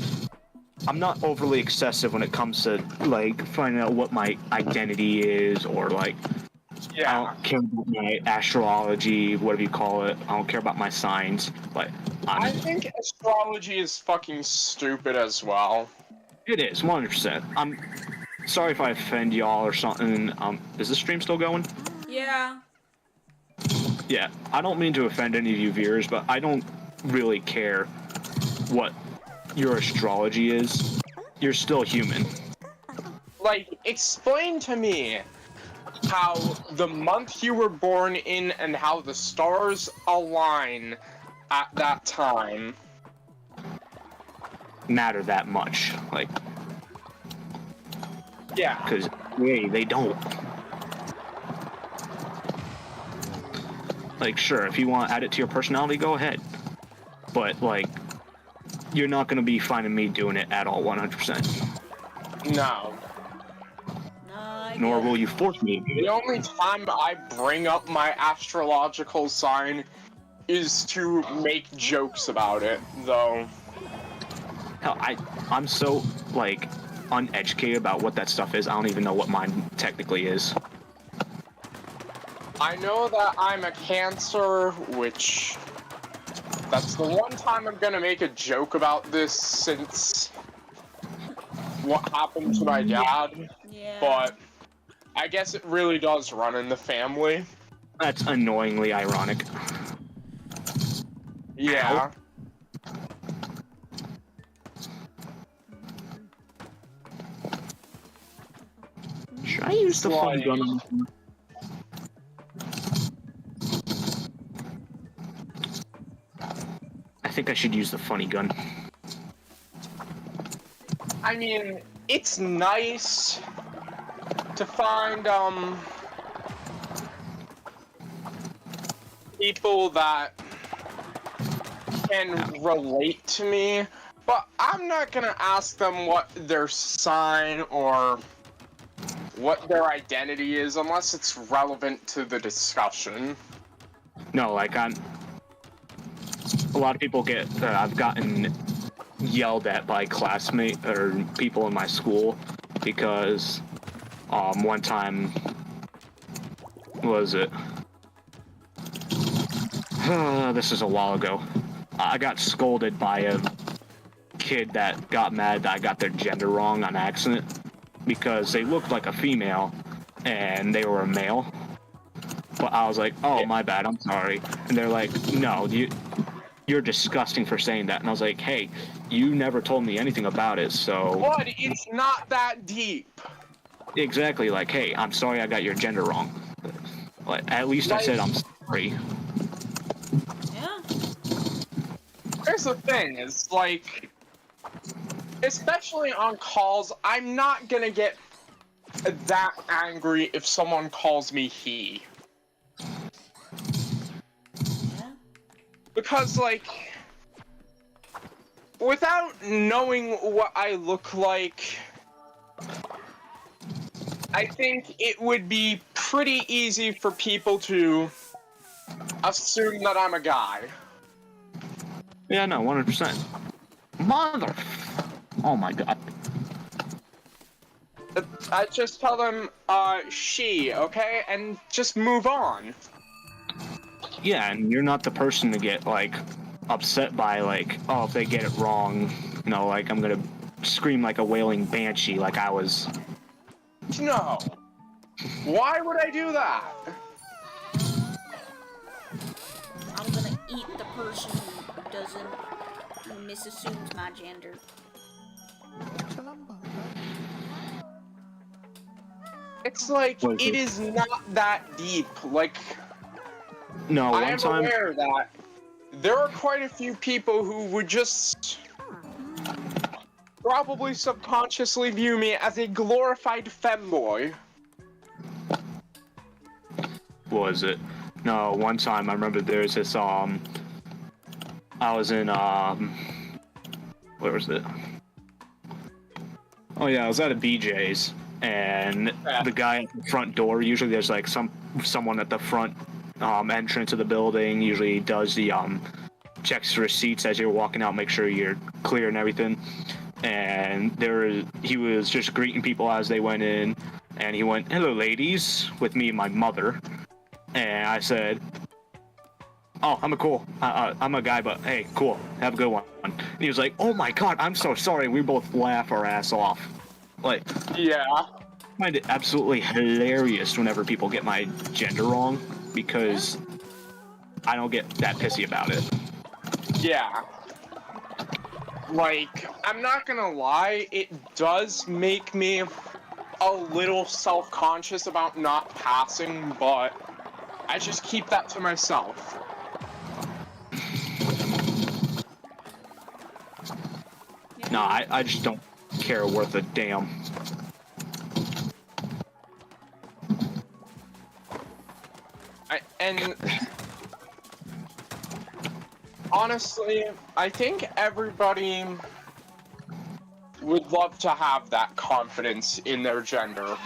I'm not overly excessive when it comes to like finding out what my identity is, or like I Yeah. don't care about my astrology, whatever you call it. I don't care about my signs. Like I think astrology is fucking stupid as well. it is 100%. I'm sorry if I offend y'all or something. Is the stream still going? Yeah. Yeah, I don't mean to offend any of you viewers, but I don't really care what your astrology is. You're still human. Like, explain to me how the month you were born in and how the stars align at that time. Matter that much, like, Yeah. because they don't. Like, sure, if you want to add it to your personality, go ahead. But like, you're not gonna be finding me doing it at all, 100%. No. Nah, I Nor get will it. you force me to do The it. only time I bring up my astrological sign is to make jokes about it, though. Hell, I'm so like uneducated about what that stuff is. I don't even know what mine technically is. I know that I'm a Cancer, which that's the one time I'm gonna make a joke about this since what happened to my dad, Yeah. but I guess it really does run in the family. That's annoyingly ironic. Yeah. Should I use the fun Like- gun on this one? I think I should use the funny gun. I mean, it's nice to find, people that can relate to me, but I'm not gonna ask them what their sign or what their identity is unless it's relevant to the discussion. No, like a lot of people I've gotten yelled at by classmates or people in my school because one time, what was it? This is a while ago. I got scolded by a kid that got mad that I got their gender wrong on accident because they looked like a female and they were a male. But I was like, oh, my bad, I'm sorry. And they're like, no, you're disgusting for saying that. And I was like, hey, you never told me anything about it, so... But it's not that deep. Exactly, like, hey, I'm sorry I got your gender wrong. Like, at least I said I'm sorry. Yeah. Here's the thing, is, like... Especially on calls, I'm not gonna get that angry if someone calls me he. Yeah. Because, like... Without knowing what I look like... I think it would be pretty easy for people to assume that I'm a guy. Yeah, no, 100%. Mother... Oh my god. I just tell them, she, okay? And just move on. Yeah, and you're not the person to get, like, upset by, like, oh, if they get it wrong, you know, like, I'm gonna scream like a wailing banshee like I was... No. Why would I do that? I'm gonna eat the person who misassumes my gender. It's like, What is it it? is not that deep. Like, No, I one am time... aware that there are quite a few people who would just probably subconsciously view me as a glorified femboy. What was it? No, one time I remember there was this, I was in, where was it? Oh yeah, I was at a BJ's, and the guy at the front door, usually there's like someone at the front entrance of the building, usually does the checks receipts as you're walking out, make sure you're clear and everything. And he was just greeting people as they went in, and he went, "Hello ladies," with me and my mother. And I said, "Oh, I'm a guy, but hey, cool, have a good one." And he was like, "Oh my god, I'm so sorry." We both laugh our ass off. Like, Yeah. I find it absolutely hilarious whenever people get my gender wrong, because I don't get that pissy about it. Yeah. Like, I'm not gonna lie, it does make me a little self-conscious about not passing, but I just keep that to myself. No, I just don't care worth a damn. And honestly, I think everybody would love to have that confidence in their gender.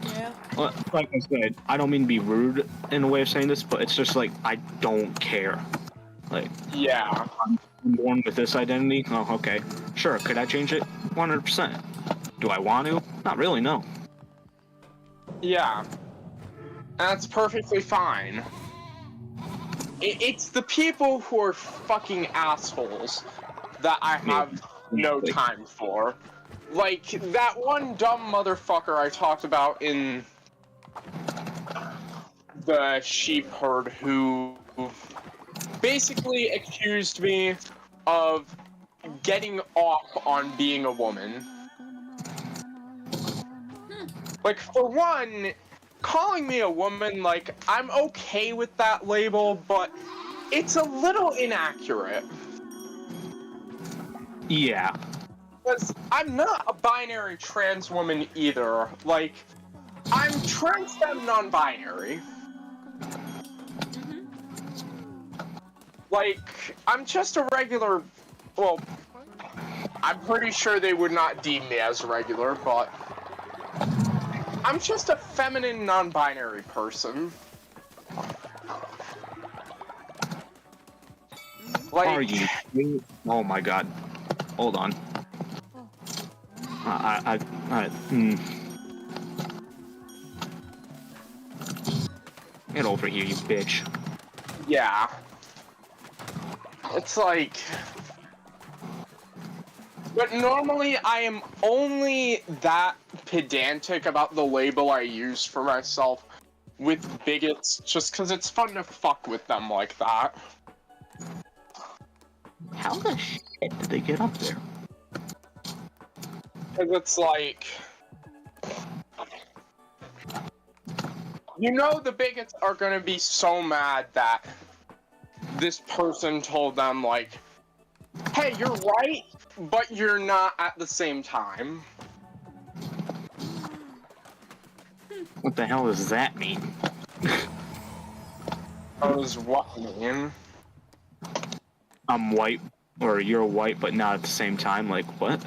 Yeah. Well, like I said, I don't mean to be rude in a way of saying this, but it's just like, I don't care. Like, Yeah. I'm born with this identity. Oh, okay. Sure, could I change it? 100%. Do I want to? Not really, no. Yeah. That's perfectly fine. It's the people who are fucking assholes that I have no time for. Like, that one dumb motherfucker I talked about in the sheep herd who basically accused me of getting off on being a woman. Like, for one, calling me a woman, like, I'm okay with that label, but it's a little inaccurate. Yeah. Because I'm not a binary trans woman either. Like, I'm trans and non-binary. Like, I'm just a regular. Well, I'm pretty sure they would not deem me as regular, but I'm just a feminine, non-binary person. Like, Are you? Oh my god. Hold on. Get over here, you bitch. yeah. It's like... But normally I am only that pedantic about the label I use for myself with bigots, just because it's fun to fuck with them like that. How the shit did they get up there? Because it's like... You know the bigots are gonna be so mad that this person told them, like, hey, you're right, but you're not at the same time. What the hell does that mean? That was what mean? I'm white, or you're white, but not at the same time. Like, what?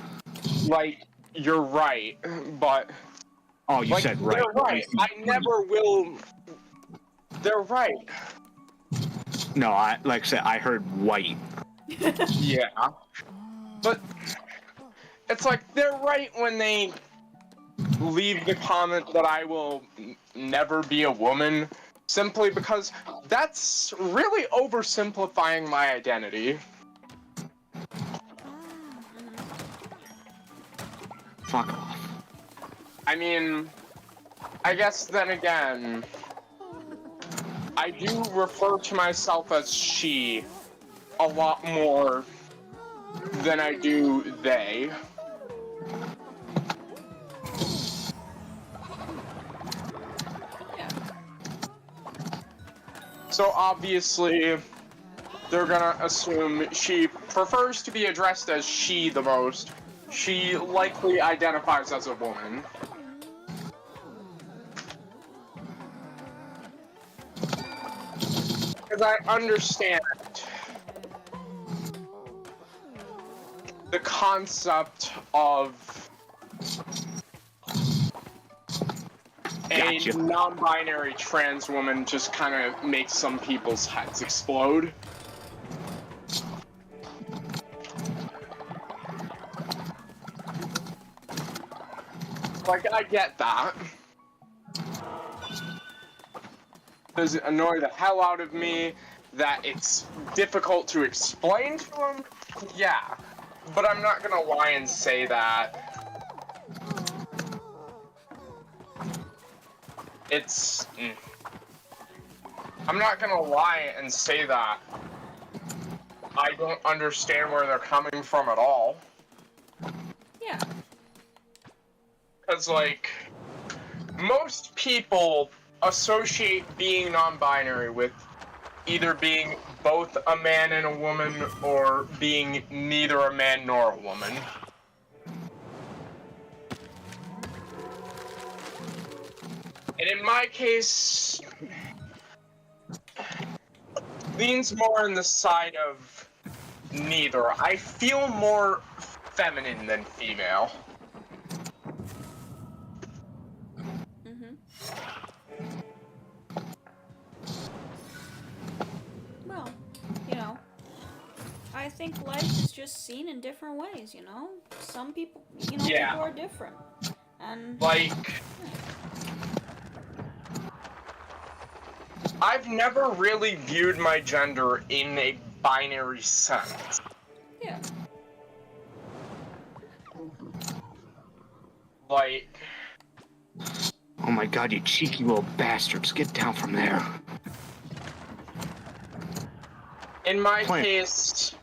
Like, you're right, but... Oh, you like, said right. they're right. I never will... They're right. No, like I said, I heard white. Yeah. But... It's like, they're right when they leave the comment that I will never be a woman, simply because that's really oversimplifying my identity. Fuck off. I mean, I guess then again, I do refer to myself as she a lot more than I do they. So obviously, they're gonna assume she prefers to be addressed as she the most. She likely identifies as a woman. Because I understand the concept of Gotcha. a non-binary trans woman just kind of makes some people's heads explode. Like, I get that. Does it annoy the hell out of me that it's difficult to explain to them? Yeah. But I'm not gonna lie and say that it's... I'm not gonna lie and say that I don't understand where they're coming from at all. Yeah. Because, like, most people associate being non-binary with either being both a man and a woman or being neither a man nor a woman. And in my case, leans more on the side of neither. I feel more feminine than female. Well, you know, I think life is just seen in different ways, you know? Some people, you know, Yeah. people are different. And, Like, I've never really viewed my gender in a binary sense. yeah. Like, Oh my god, you cheeky little bastards. Get down from there. in my Point. case,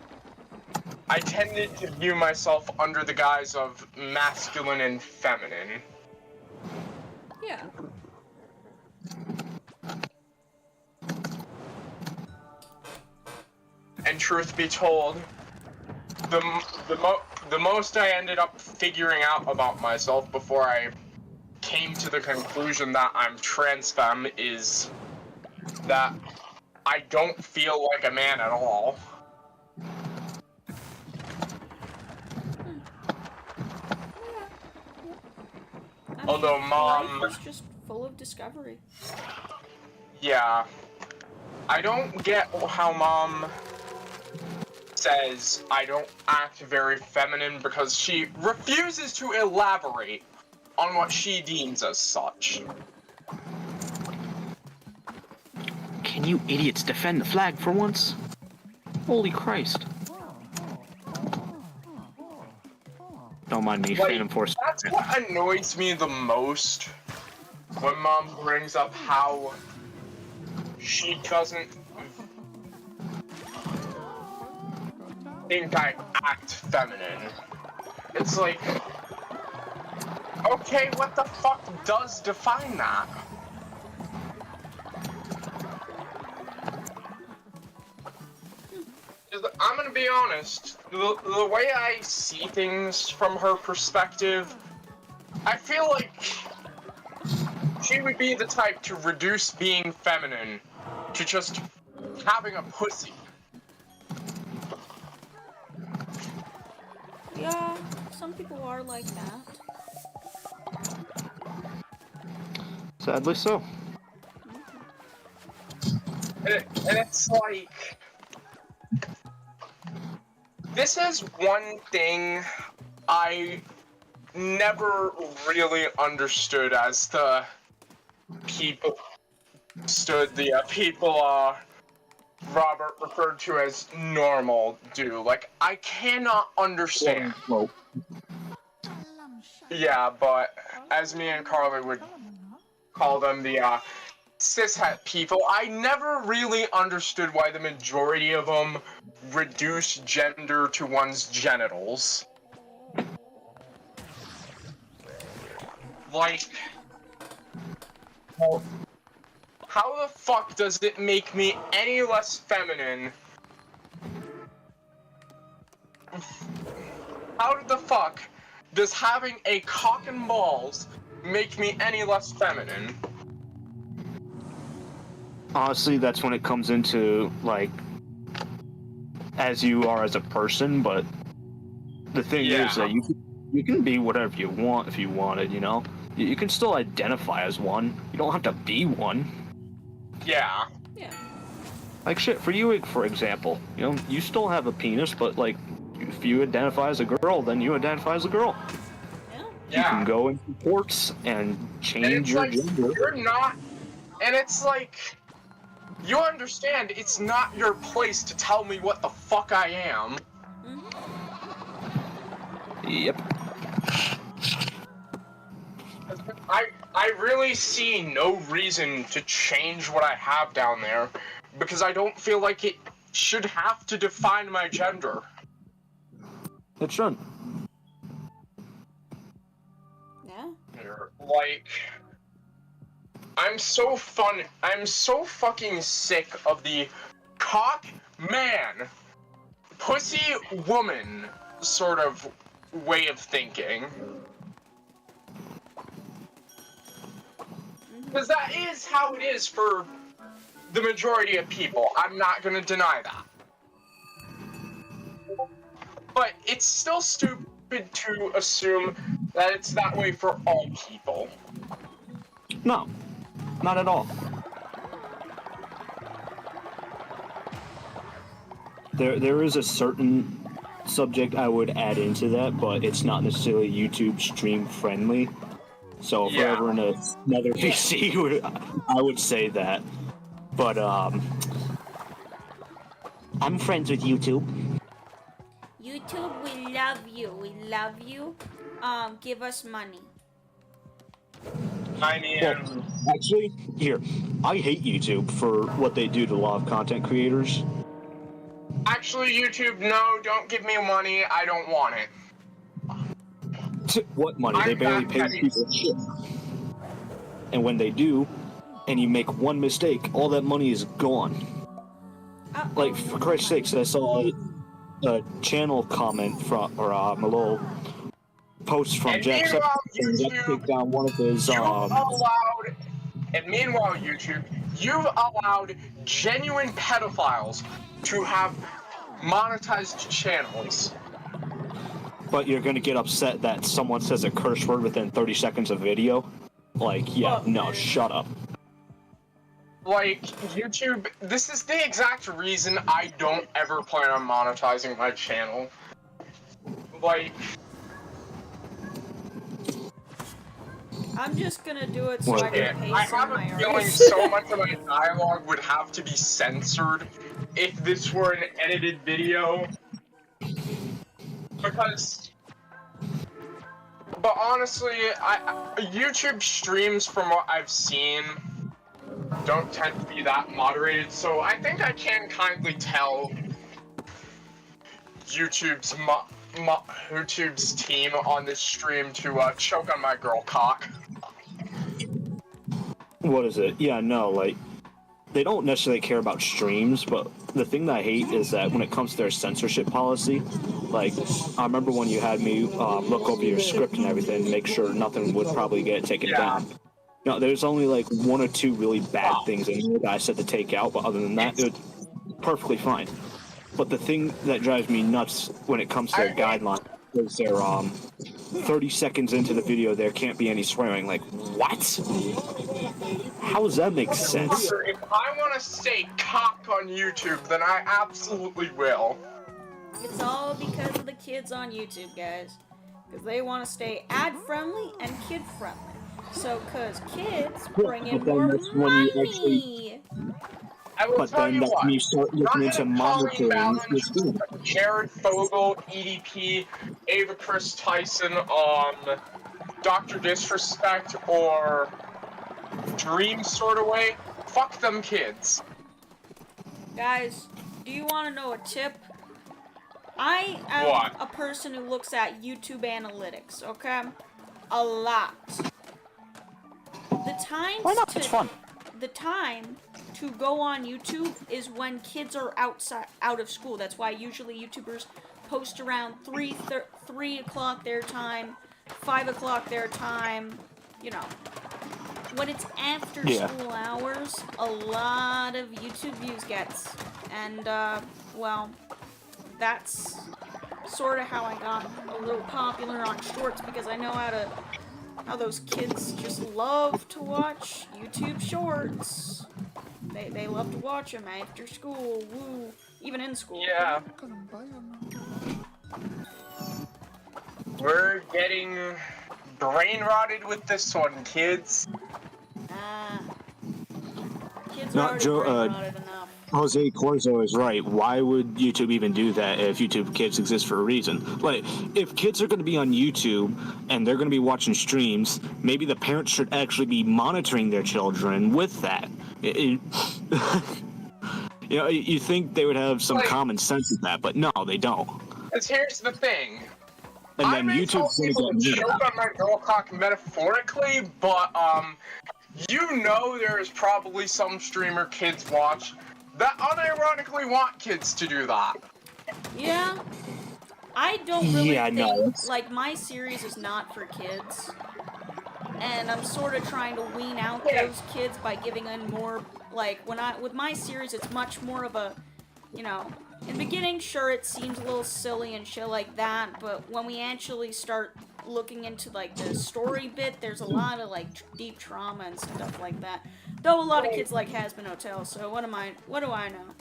I tended to view myself under the guise of masculine and feminine. Yeah. And truth be told, the the most I ended up figuring out about myself before I came to the conclusion that I'm trans femme is that I don't feel like a man at all. I Although mean, Mom... life is just full of discovery. Yeah. I don't get how Mom says I don't act very feminine because she refuses to elaborate on what she deems as such. Can you idiots defend the flag for once? Holy Christ. Don't mind me, Like, Phantom Force. that's what annoys me the most when Mom brings up how she doesn't think I act feminine. It's like, okay, what the fuck does define that? I'm gonna be honest, the way I see things from her perspective, I feel like she would be the type to reduce being feminine to just having a pussy. Yeah, some people are like that. Sadly so. And it's like, this is one thing I never really understood as the people Robert referred to as normal do. Like, I cannot understand. Well, Yeah, but as me and Carly would call them, the cishet people, I never really understood why the majority of them reduce gender to one's genitals. Like, well, how the fuck does it make me any less feminine? How the fuck does having a cock and balls make me any less feminine? honestly, that's when it comes into, like, as you are as a person, but the thing is that you can be whatever you want if you wanted, you know? You can still identify as one. You don't have to be one. Yeah. Yeah. Like, shit, for you, for example, you know, you still have a penis, but, like, if you identify as a girl, then you identify as a girl. Yeah. You can go into ports and change And it's your like, gender. you're not, and it's like, you understand, it's not your place to tell me what the fuck I am. Yep. I really see no reason to change what I have down there, because I don't feel like it should have to define my gender. It shouldn't. Yeah. Like, I'm so fucking sick of the cock man, pussy woman sort of way of thinking. Because that is how it is for the majority of people. I'm not gonna deny that. But it's still stupid to assume that it's that way for all people. No, not at all. There is a certain subject I would add into that, but it's not necessarily YouTube stream friendly. So if we're ever in another VC, I would say that. But I'm friends with YouTube. YouTube, we love you. We love you. Give us money. I mean, Well, actually, here, I hate YouTube for what they do to a lot of content creators. actually, YouTube, no, don't give me money. I don't want it. What money? They I'm barely not pay petty. people shit. And when they do, and you make one mistake, all that money is gone. Like, for Christ's sakes, I a channel comment from, or a little post from And Jack meanwhile, saying that YouTube, take down one of his meanwhile, YouTube, you've allowed genuine pedophiles to have monetized channels. But you're gonna get upset that someone says a curse word within 30 seconds of video? Like, yeah, Fuck, no, man. shut up. Like, YouTube, this is the exact reason I don't ever plan on monetizing my channel. Like, I'm just gonna do it so Well, I can pay I some have of a my feeling artists. so much of my dialogue would have to be censored if this were an edited video. Because... But honestly, YouTube streams, from what I've seen, don't tend to be that moderated, so I think I can kindly tell YouTube's team on this stream to choke on my girl cock. What is it? Yeah, no, like, they don't necessarily care about streams, but the thing that I hate is that when it comes to their censorship policy, like, I remember when you had me look over your script and everything to make sure nothing would probably get taken down. No, there's only like one or two really bad things in here that I said to take out, but other than that, it was perfectly fine. But the thing that drives me nuts when it comes to their guidelines is their 30 seconds into the video there can't be any swearing. Like, what? How does that make sense? If I want to say cock on YouTube, then I absolutely will. It's all because of the kids on YouTube, guys. Because they want to stay ad-friendly and kid-friendly. So, because kids bring in but then more that's when you money. I will But tell then you that's what. when you start looking into Colleen monitoring Balance, your stream. Jared Fogle, EDP, Ava Chris Tyson, Dr. Disrespect, or Dream Sort of Way. Fuck them kids. Guys, do you want to know a tip? I am What? a person who looks at YouTube analytics, okay? A lot. Why not? It's fun. The time to go on YouTube is when kids are out of school. That's why usually YouTubers post around 3 o'clock their time, 5 o'clock their time, you know. When it's after school hours, a lot of YouTube views gets. And, well, that's sort of how I got a little popular on shorts, because I know how those kids just love to watch YouTube shorts. They love to watch them after school, woo, even in school. Yeah. We're getting brain rotted with this one, kids. Kids No, are already Joe, brain rotted enough. Jose Corzo is right. Why would YouTube even do that if YouTube Kids exists for a reason? Like, if kids are going to be on YouTube and they're going to be watching streams, maybe the parents should actually be monitoring their children with that. You know, you think they would have some common sense with that, but no, they don't. Because here's the thing. And then I may tell YouTube's going people to to get choke on my girl cock metaphorically, but, you know there's probably some streamer kids watch that unironically want kids to do that. Yeah. I don't really think, no. like, my series is not for kids. And I'm sort of trying to wean out those kids by giving in more, like, with my series, it's much more of a, you know, in the beginning, sure, it seems a little silly and shit like that, but when we actually start looking into, like, the story bit, there's a lot of, like, deep trauma and stuff like that. Though a lot of kids like Hazbin Hotel, so what do I know?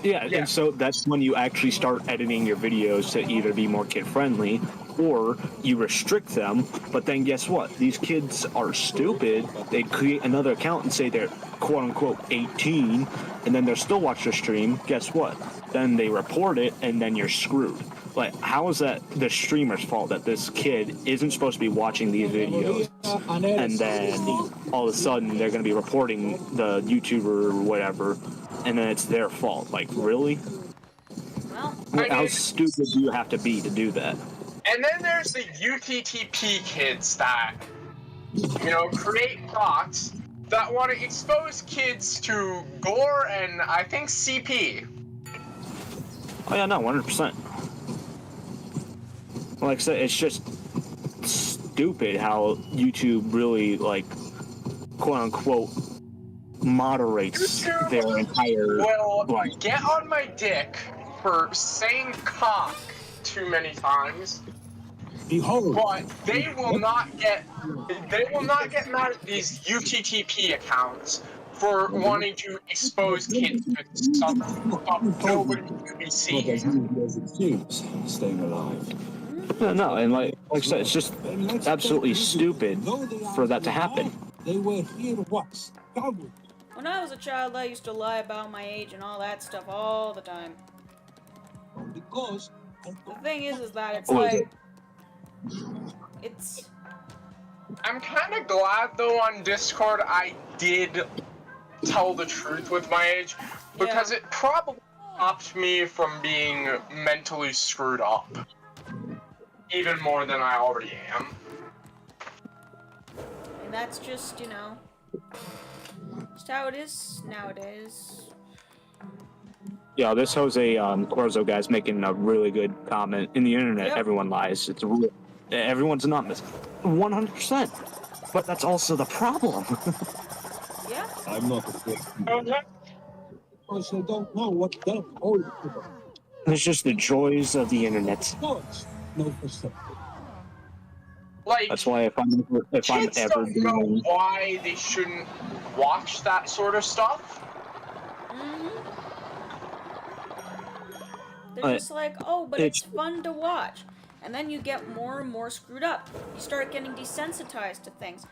Yeah, and so that's when you actually start editing your videos to either be more kid-friendly or you restrict them, but then guess what? These kids are stupid. They create another account and say they're quote-unquote 18, and then they'll still watch the stream. Guess what? Then they report it, and then you're screwed. Like, how is that the streamer's fault that this kid isn't supposed to be watching these videos, and then all of a sudden they're going to be reporting the YouTuber or whatever, and then it's their fault? Like, really? Well, How stupid do you have to be to do that? And then there's the UTTP kids that, you know, create bots that want to expose kids to gore and, I think, CP. Oh yeah, no, 100%. Like I said, it's just stupid how YouTube really, like, quote unquote, moderates YouTube their entire will life. get on my dick for saying cock too many times, Behold, but they will not get mad at these UTTP accounts for wanting to expose kids to stuff nobody could be seeing. staying alive. No, and like I said, it's just absolutely stupid for that to happen. They were here once. When I was a child, I used to lie about my age and all that stuff all the time. Because The thing is that it's What was like, it's, I'm kind of glad though on Discord I did tell the truth with my age, because it probably stopped me from being mentally screwed up even more than I already am. and that's just, you know, just how it is nowadays. Yeah, this Jose Corzo guy's making a really good comment. In the internet, Yep. everyone lies. It's real. Everyone's anonymous. 100%. But that's also the problem. Yeah. I'm not afraid. Okay. Because I don't know what they're all about. It's just the joys of the internet. Gods, no perception. Like, That's why if I'm kids ever don't know doing, why they shouldn't watch that sort of stuff. They're just like, oh, but it's it's- fun to watch. And then you get more and more screwed up. You start getting desensitized to things.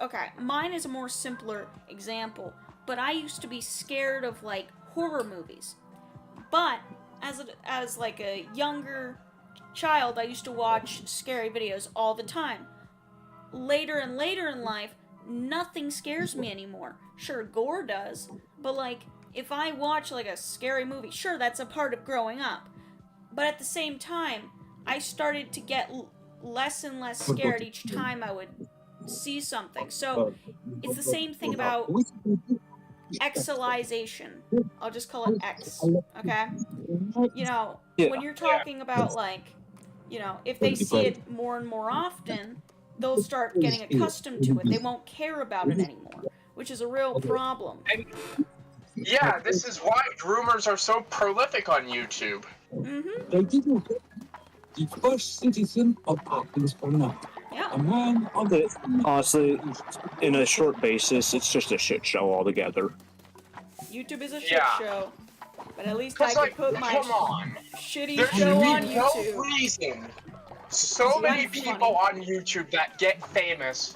Okay, mine is a more simpler example, but I used to be scared of, like, horror movies. But, as like a younger child, I used to watch scary videos all the time. Later and later in life, nothing scares me anymore. Sure, gore does, but, like, if I watch, like, a scary movie, sure, that's a part of growing up. But at the same time, I started to get less and less scared each time I would see something. So, it's the same thing about Xalization. I'll just call it X, okay? You know, Yeah. when you're talking about, like, you know, if they see it more and more often, they'll start getting accustomed to it. They won't care about it anymore, which is a real problem. Yeah, this is why groomers are so prolific on YouTube. Mm-hmm. They didn't get the first citizen of Athens for now. Yeah. A man of the honestly, in a short basis, it's just a shit show altogether. YouTube is a shit Yeah. show. But at least I Cause can like, put my come on. shitty There show should on be no YouTube. reason so It's many not people on YouTube that get famous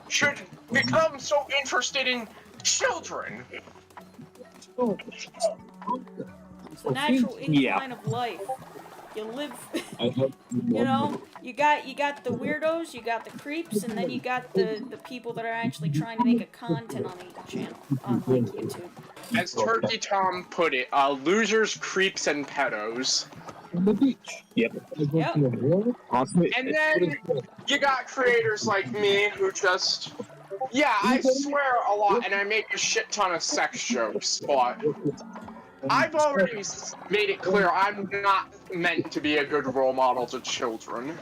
should become so interested in children. It's the natural incline of life. You live, I have you know, you got the weirdos, you got the creeps, and then you got the people that are actually trying to make a content on the channel, on like YouTube. As Turkey Tom put it, losers, creeps, and pedos. on the beach. Yep. Yep. Honestly, And then you got creators like me who just, yeah, I swear a lot and I make a shit ton of sex jokes, but I've already made it clear I'm not meant to be a good role model to children.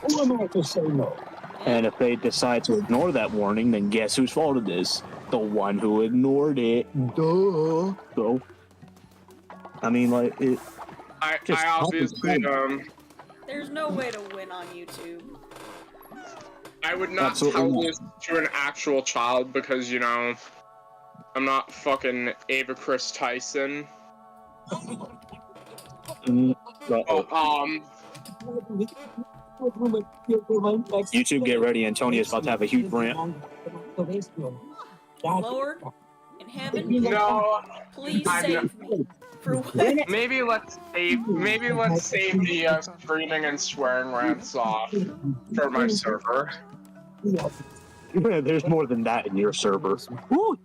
Who am I to say no? and if they decide to ignore that warning, then guess whose fault it is? The one who ignored it. Duh. So, I mean, like, it. I Just obviously, There's no way to win on YouTube. I would not Absolutely tell not. this to an actual child because, you know, I'm not fucking Ava Chris Tyson. YouTube, get ready. Antonia's about to have a huge rant. Lord in heaven, No, please I'm save me. For what? maybe let's save the screaming and swearing rants off for my server. There's more than that in your server. Woo!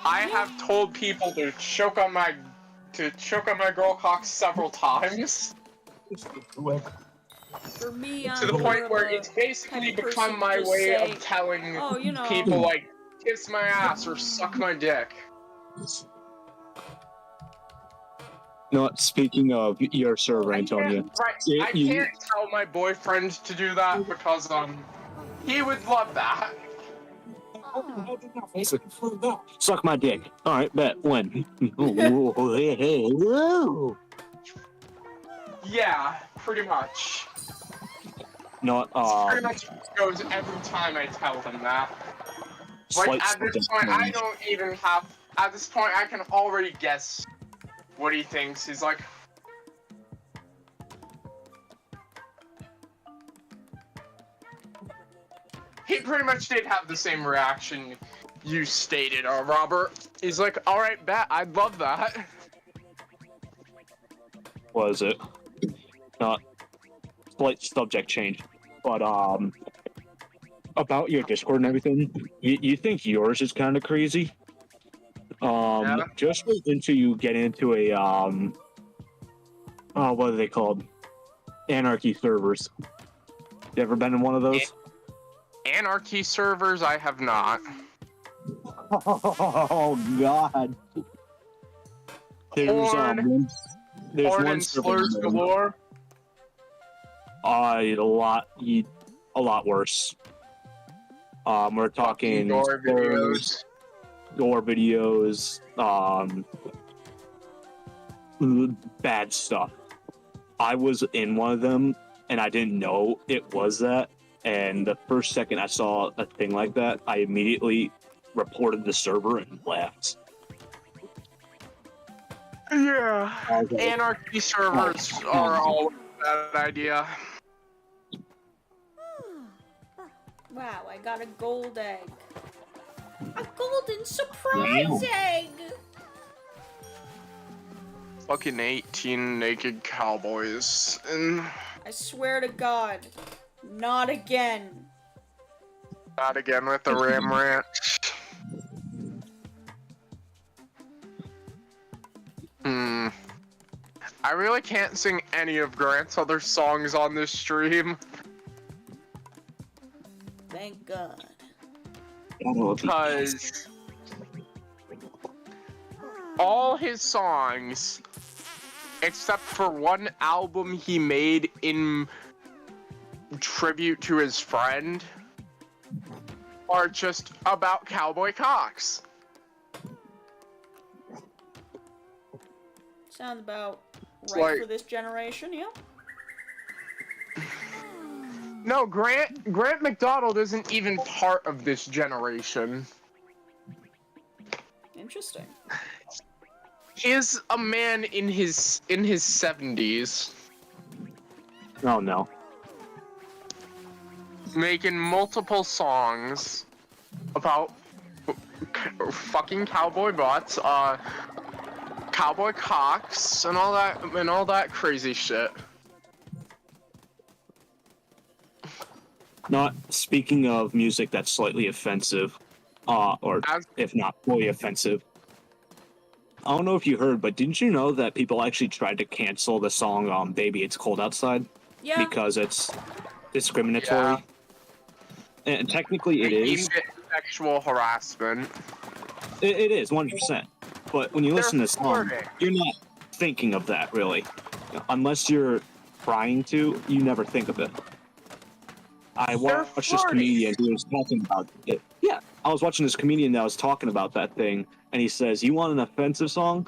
I have told people to choke on my girl cock several times For me, to I'm the more point of where a it's basically kind of become person my to just way say, of telling oh, you know. people like kiss my ass or suck my dick. No, speaking of your server, Antonio. I can't tell my boyfriend to do that because he would love that. Suck my dick. All right, bet when. Yeah, pretty much. Not Pretty much goes every time I tell him that. Like slight at this subject point, I change. don't even have. At this point, I can already guess what he thinks. He's like, he pretty much did have the same reaction you stated, Robert. He's like, all right, bet, I'd love that. Was it? Not slight subject change, but about your Discord and everything. You think yours is kind of crazy? Yeah. Just wait until you get into a oh, what are they called? Anarchy servers. You ever been in one of those? Anarchy servers, I have not. Oh God. There's Porn one and server slurs galore. a lot worse. We're talking Gore videos. gore videos, bad stuff. I was in one of them and I didn't know it was that. And the first second I saw a thing like that, I immediately reported the server and left. Yeah. Anarchy servers are always a bad idea. Wow, I got a gold egg. A golden surprise egg! Fucking 18 naked cowboys. And I swear to God, not again. not again with the Ram Ranch. I really can't sing any of Grant's other songs on this stream. Thank God. Because all his songs, except for one album he made in tribute to his friend, are just about Cowboy Cox. Sounds about It's right like- for this generation, yeah? No, Grant McDonald isn't even part of this generation. Interesting. He is a man in his 70s, Oh no. making multiple songs about fucking cowboy butts, Cowboy Cox, and all that crazy shit. Not speaking of music that's slightly offensive, or As- if not fully offensive. I don't know if you heard, but didn't you know that people actually tried to cancel the song "Baby It's Cold Outside" Yeah. because it's discriminatory? Yeah. And technically, it They is. deemed it sexual harassment. It is 100%. But when you listen to the song, flirting. you're not thinking of that really, unless you're trying to. You never think of it. I watched this flirting. comedian who was talking about it. Yeah, I was watching this comedian that was talking about that thing, and he says, "You want an offensive song?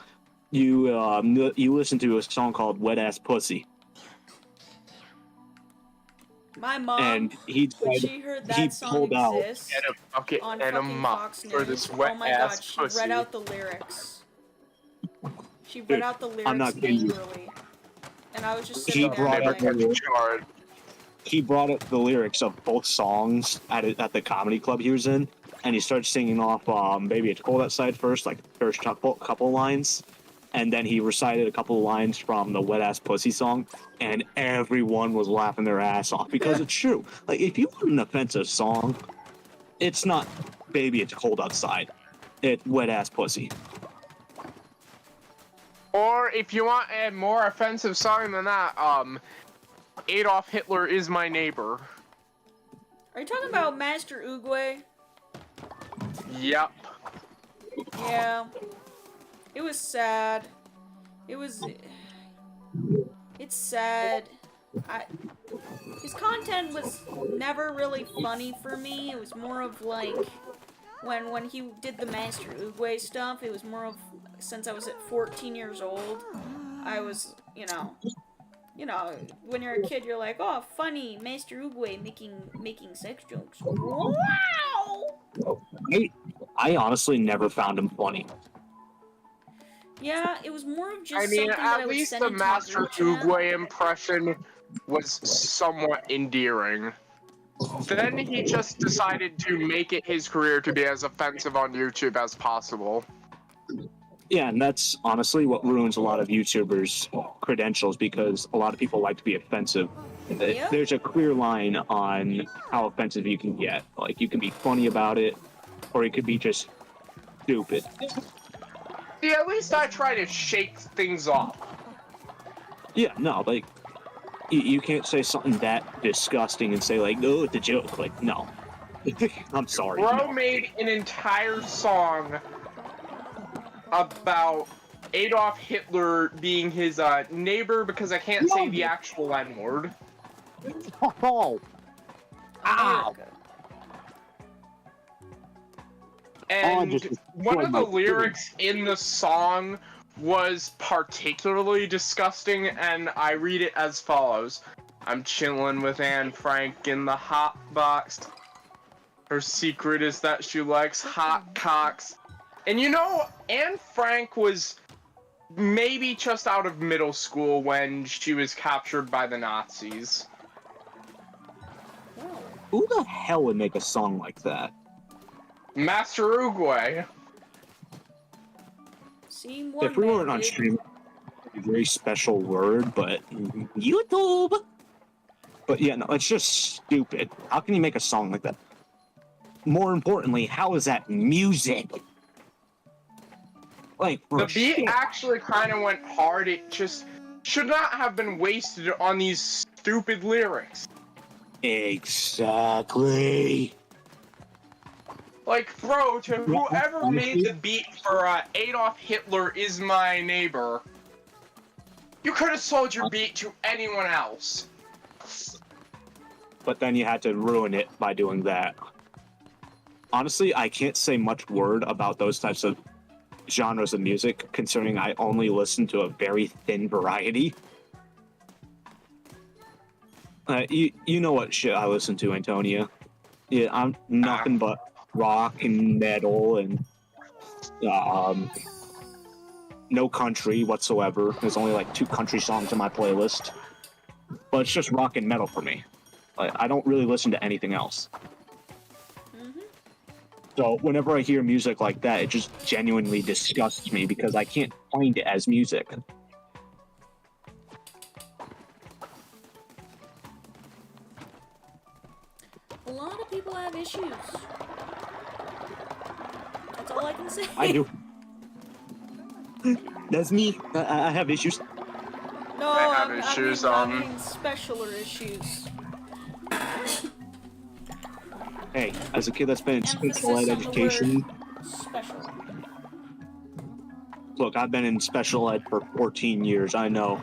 You listen to a song called Wet Ass Pussy." My mom, And he when said she heard he that song pulled out- exists Get a bucket on and a fucking mop Fox for News, this oh wet my ass God, she pussy. read out the lyrics. She read Dude, out the I'm lyrics not kidding you. angrily. And I was just He sitting there brought Never up like, the- catch charred. he brought up the lyrics of both songs at the comedy club he was in, and he started singing off "Baby It's Cold Outside" first, like the first couple lines, and then he recited a couple of lines from the Wet Ass Pussy song, and everyone was laughing their ass off because it's true. Like, if you want an offensive song, it's not "Baby It's Cold Outside," it's "Wet Ass Pussy." Or if you want a more offensive song than that, Adolf Hitler is my neighbor. are you talking about Master Oogway? Yep. Yeah. It was sad. It was. It's sad. His content was never really funny for me. It was more of like when he did the Master Oogway stuff. It was more of since I was at 14 years old. I was, when you're a kid, you're like, oh, funny, Master Oogway making sex jokes. Wow. I honestly never found him funny. Yeah, it was more of just I mean, something that I at would least send the into my Master group chat. Oogway impression was somewhat endearing. Then he just decided to make it his career to be as offensive on YouTube as possible. Yeah, and that's honestly what ruins a lot of YouTubers' credentials because a lot of people like to be offensive. Yep. There's a clear line on how offensive you can get. Like, you can be funny about it, or it could be just stupid. See, at least I try to shake things off. Yeah, no, like, you can't say something that disgusting and say, like, no, it's a joke. Like, no. I'm sorry. Bro No. made an entire song about Adolf Hitler being his neighbor because I can't say the actual N-word. Oh! Ow! And just one of the destroyed my lyrics in the song was particularly disgusting, and I read it as follows. I'm chilling with Anne Frank in the hot box. Her secret is that she likes hot cocks. And you know, Anne Frank was maybe just out of middle school when she was captured by the Nazis. Who the hell would make a song like that? Master Oogway. See, one If we weren't man on did. stream, it'd be a very special word, but YouTube. But yeah, no, it's just stupid. How can you make a song like that? More importantly, how is that music? Like, The for beat shit. actually kind of went hard. It just should not have been wasted on these stupid lyrics. Exactly. Like, bro, to whoever made the beat for Adolf Hitler is my neighbor, you could have sold your beat to anyone else. But then you had to ruin it by doing that. Honestly, I can't say much word about those types of genres of music, considering I only listen to a very thin variety. You know what shit I listen to, Antonia. Yeah, I'm nothing but rock and metal and no country whatsoever. There's only like 2 country songs in my playlist. But it's just rock and metal for me. Like, I don't really listen to anything else. So whenever I hear music like that, it just genuinely disgusts me because I can't find it as music. A lot of people have issues. That's all I can say. I do. That's me. I have issues. No, I have I issues, I mean specialer issues. Hey, as a kid that's been in special Emphasis ed on the education, word special. look, I've been in special ed for 14 years. I know.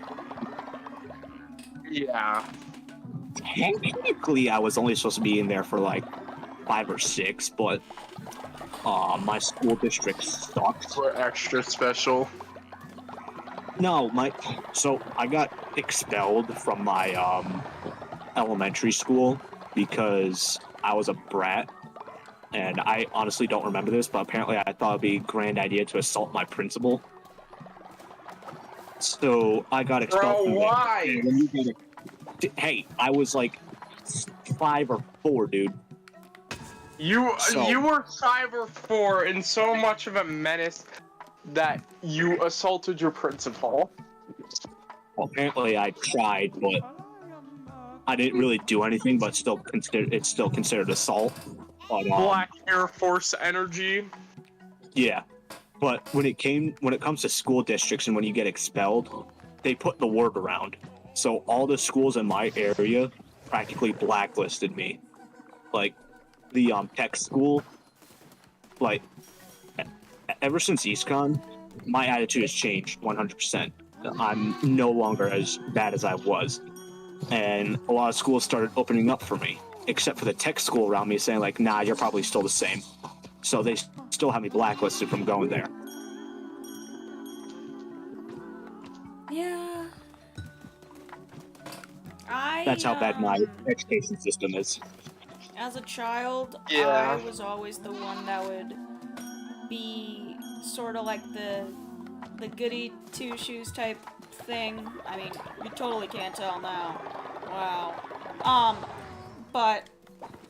Yeah. Technically, I was only supposed to be in there for like 5 or 6, but my school district sucks. We're extra special. No, so I got expelled from my elementary school because I was a brat, and I honestly don't remember this, but apparently I thought it'd be a grand idea to assault my principal. So I got expelled. Bro, from there. why? And when you get hey, I was like 5 or 4, dude. You So- were 5 or 4 and so much of a menace that you assaulted your principal. Well, apparently I tried, but I didn't really do anything. But it's still considered assault. But, Black Air Force energy. yeah, but when it comes to school districts and when you get expelled, they put the word around. So all the schools in my area practically blacklisted me. Like the tech school, like ever since EastCon, my attitude has changed 100%. I'm no longer as bad as I was. And a lot of schools started opening up for me, except for the tech school around me saying, like, nah, you're probably still the same. So they still have me blacklisted from going there. Yeah. That's how bad my education system is. As a child, Yeah. I was always the one that would be sort of like the goody two-shoes type thing. I mean, you totally can't tell now. Wow. But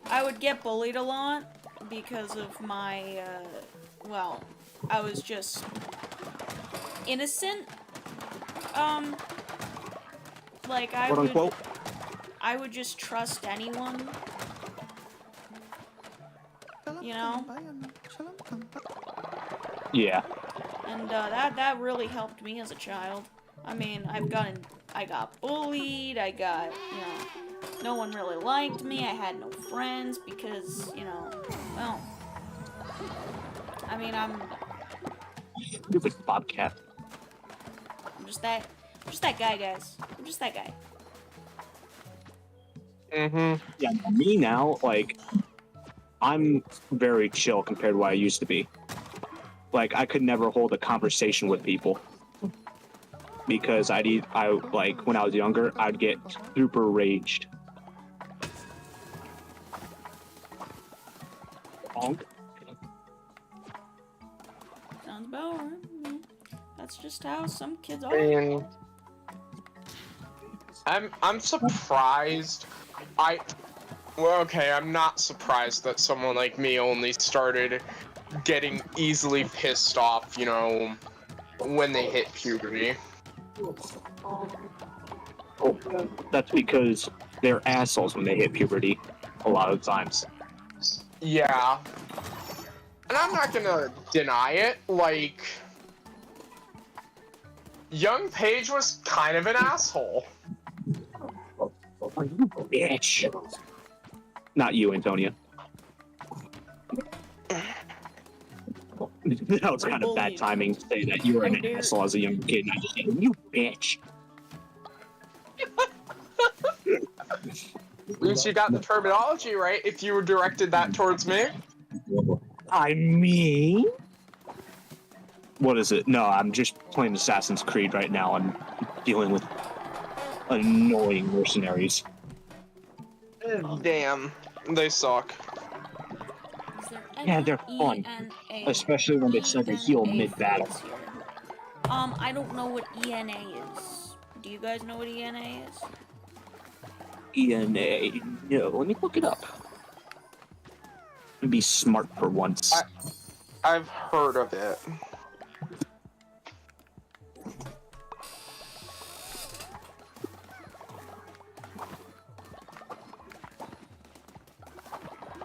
I would get bullied a lot because of my, well, I was just innocent. Like I would just trust anyone. You know? Yeah. And that really helped me as a child. I mean, I got bullied, no one really liked me, I had no friends because, well, I mean, I'm Stupid bobcat. just that guy, guys. I'm just that guy. Yeah, me now, like, I'm very chill compared to what I used to be. Like, I could never hold a conversation with people. Because like, when I was younger, I'd get super raged. Honk. Sounds about right. Yeah. That's just how some kids are. And I'm surprised. Well, okay, I'm not surprised that someone like me only started getting easily pissed off, when they hit puberty. Oh, that's because they're assholes when they hit puberty, a lot of times. Yeah. And I'm not gonna deny it, like, young Paige was kind of an asshole. Bitch. Not you, Antonia. That was kind of bad timing to say that you were an asshole as a young kid, and I just said, you bitch. At least you got the terminology right if you were directed that towards me. I mean... What is it? No, I'm just playing Assassin's Creed right now. I'm dealing with annoying mercenaries. Damn, they suck. Yeah, they're fun. Especially when they start to heal mid-battle. I don't know what ENA is. Do you guys know what ENA is? ENA. No, let me look it up. Be smart for once. I've heard of it.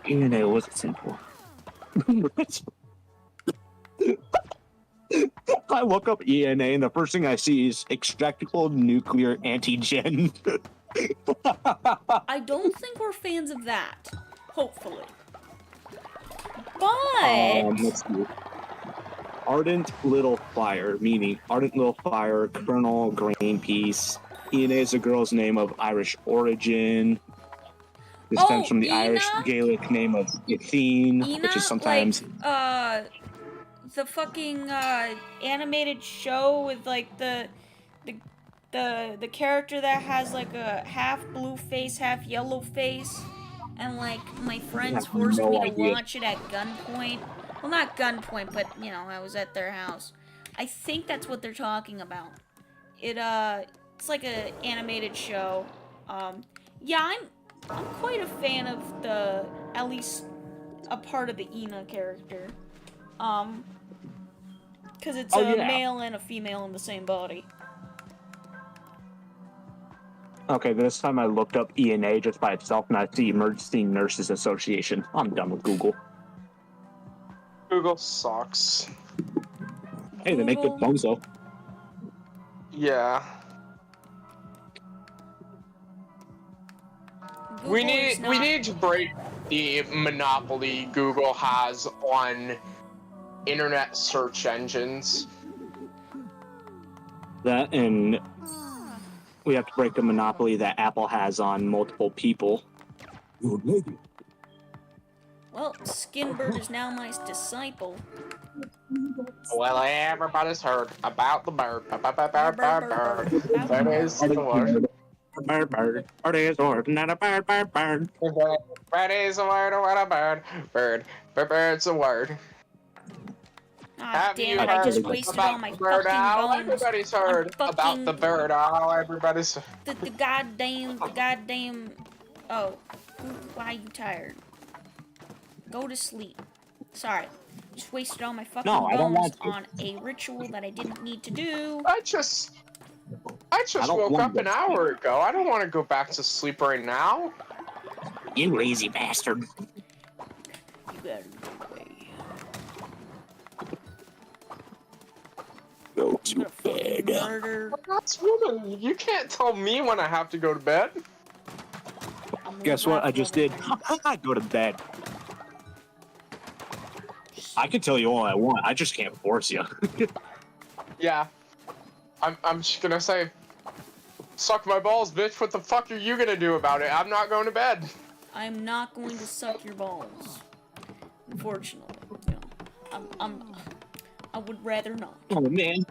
ENA was simple. I look up ENA and the first thing I see is extractable nuclear antigen. I don't think we're fans of that. Hopefully. But Let's see. Ardent Little Fire, meaning Ardent Little Fire, Colonel Greenpeace. ENA is a girl's name of Irish origin. This comes from the Irish Gaelic name of Athene, which is sometimes like, the fucking animated show with like the character that has like a half blue face, half yellow face, and like my friends forced me to watch it at gunpoint. Well, not gunpoint, but I was at their house. I think that's what they're talking about. It's like a animated show. Yeah, I'm quite a fan of at least a part of the Ina character. Because it's a male and a female in the same body. Okay, this time I looked up ENA just by itself, and I see Emergency Nurses Association. I'm done with Google. Google sucks. Hey, they make good phones, though. Yeah. We need to break the monopoly Google has on internet search engines. That and we have to break the monopoly that Apple has on multiple people. Your lady. Well, Skinbird is now my disciple. Well, everybody's heard about the bird. Bird. That is the word. Bird. Bird is a word, not a bird. Bird is a word, what a bird. Bird's a word. Ah, damn it, I just wasted all my bird fucking owl? bones. Everybody's heard on about the fucking- bird owl. Everybody's. The goddamn. Oh, why are you tired? Go to sleep. Sorry, just wasted all my fucking No, I don't bones want to. on a ritual that I didn't need to do. I just don't woke want up an to. hour ago. I don't want to go back to sleep right now. You lazy bastard. You better go away. Go I'm to gonna fucking bed. murder. That's woman. You can't tell me when I have to go to bed. Guess what? I just did. Go to bed. I can tell you all I want. I just can't force you. Yeah. I'm just gonna say, suck my balls, bitch. What the fuck are you gonna do about it? I'm not going to bed. I'm not going to suck your balls. Unfortunately, you know, I would rather not. Oh man.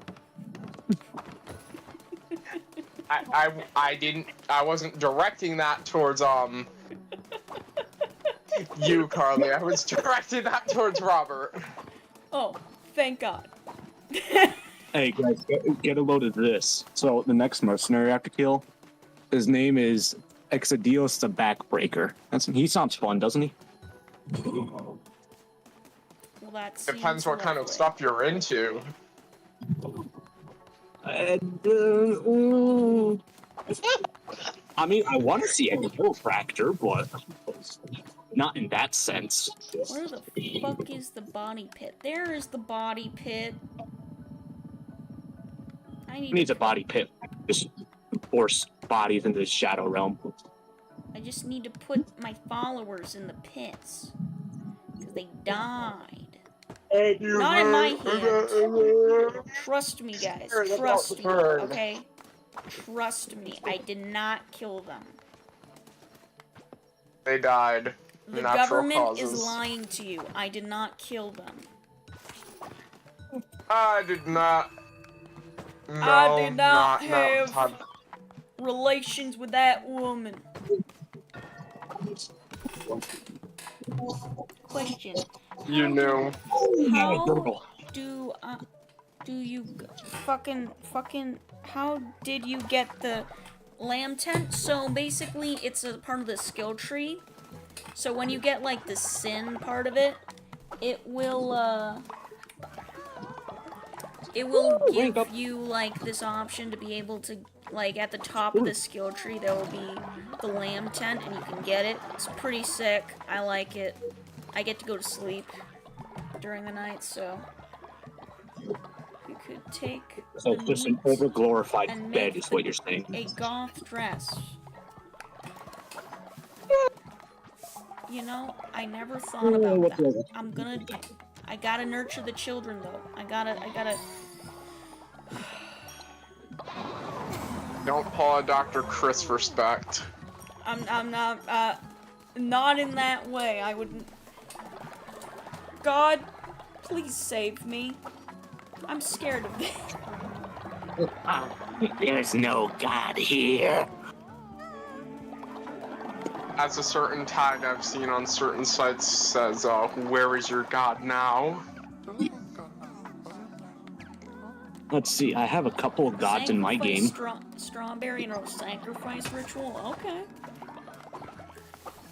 I wasn't directing that towards you, Carly. I was directing that towards Robert. Oh, thank God. Hey guys, get a load of this. So the next mercenary I have to kill, his name is Exadios the Backbreaker. He sounds fun, doesn't he? Well, that Depends seems what kind of lovely. stuff you're into. I mean, I want to see a chiropractor, but not in that sense. Where the fuck is the body pit? There is the body pit. I He need needs to a body pit. Just force bodies into the shadow realm. I just need to put my followers in the pits. Because they died. Not in my hands. Trust me, guys. Trust me, okay? Trust me. I did not kill them. They died. The Natural government causes. is lying to you. I did not kill them. I did not. No, I did not no, have Todd. relations with that woman. Question. You knew. How do you fucking how did you get the lamb tent? So basically it's a part of the skill tree. So when you get like the sin part of it, it will give you like this option to be able to, like, at the top of the skill tree there will be the lamb tent and you can get it. It's pretty sick. I like it. I get to go to sleep during the night, so you could take So the it's just an meat over-glorified and bed, make is what you're saying. a goth dress. You know, I never thought about that. I gotta nurture the children though. I gotta Don't call a Dr. Chris respect. I'm not in that way. I wouldn't. God, please save me. I'm scared of this. There's no God here. As a certain tag I've seen on certain sites says, where is your God now? Let's see, I have a couple of gods in my game. Strawberry and a sacrifice ritual? Okay.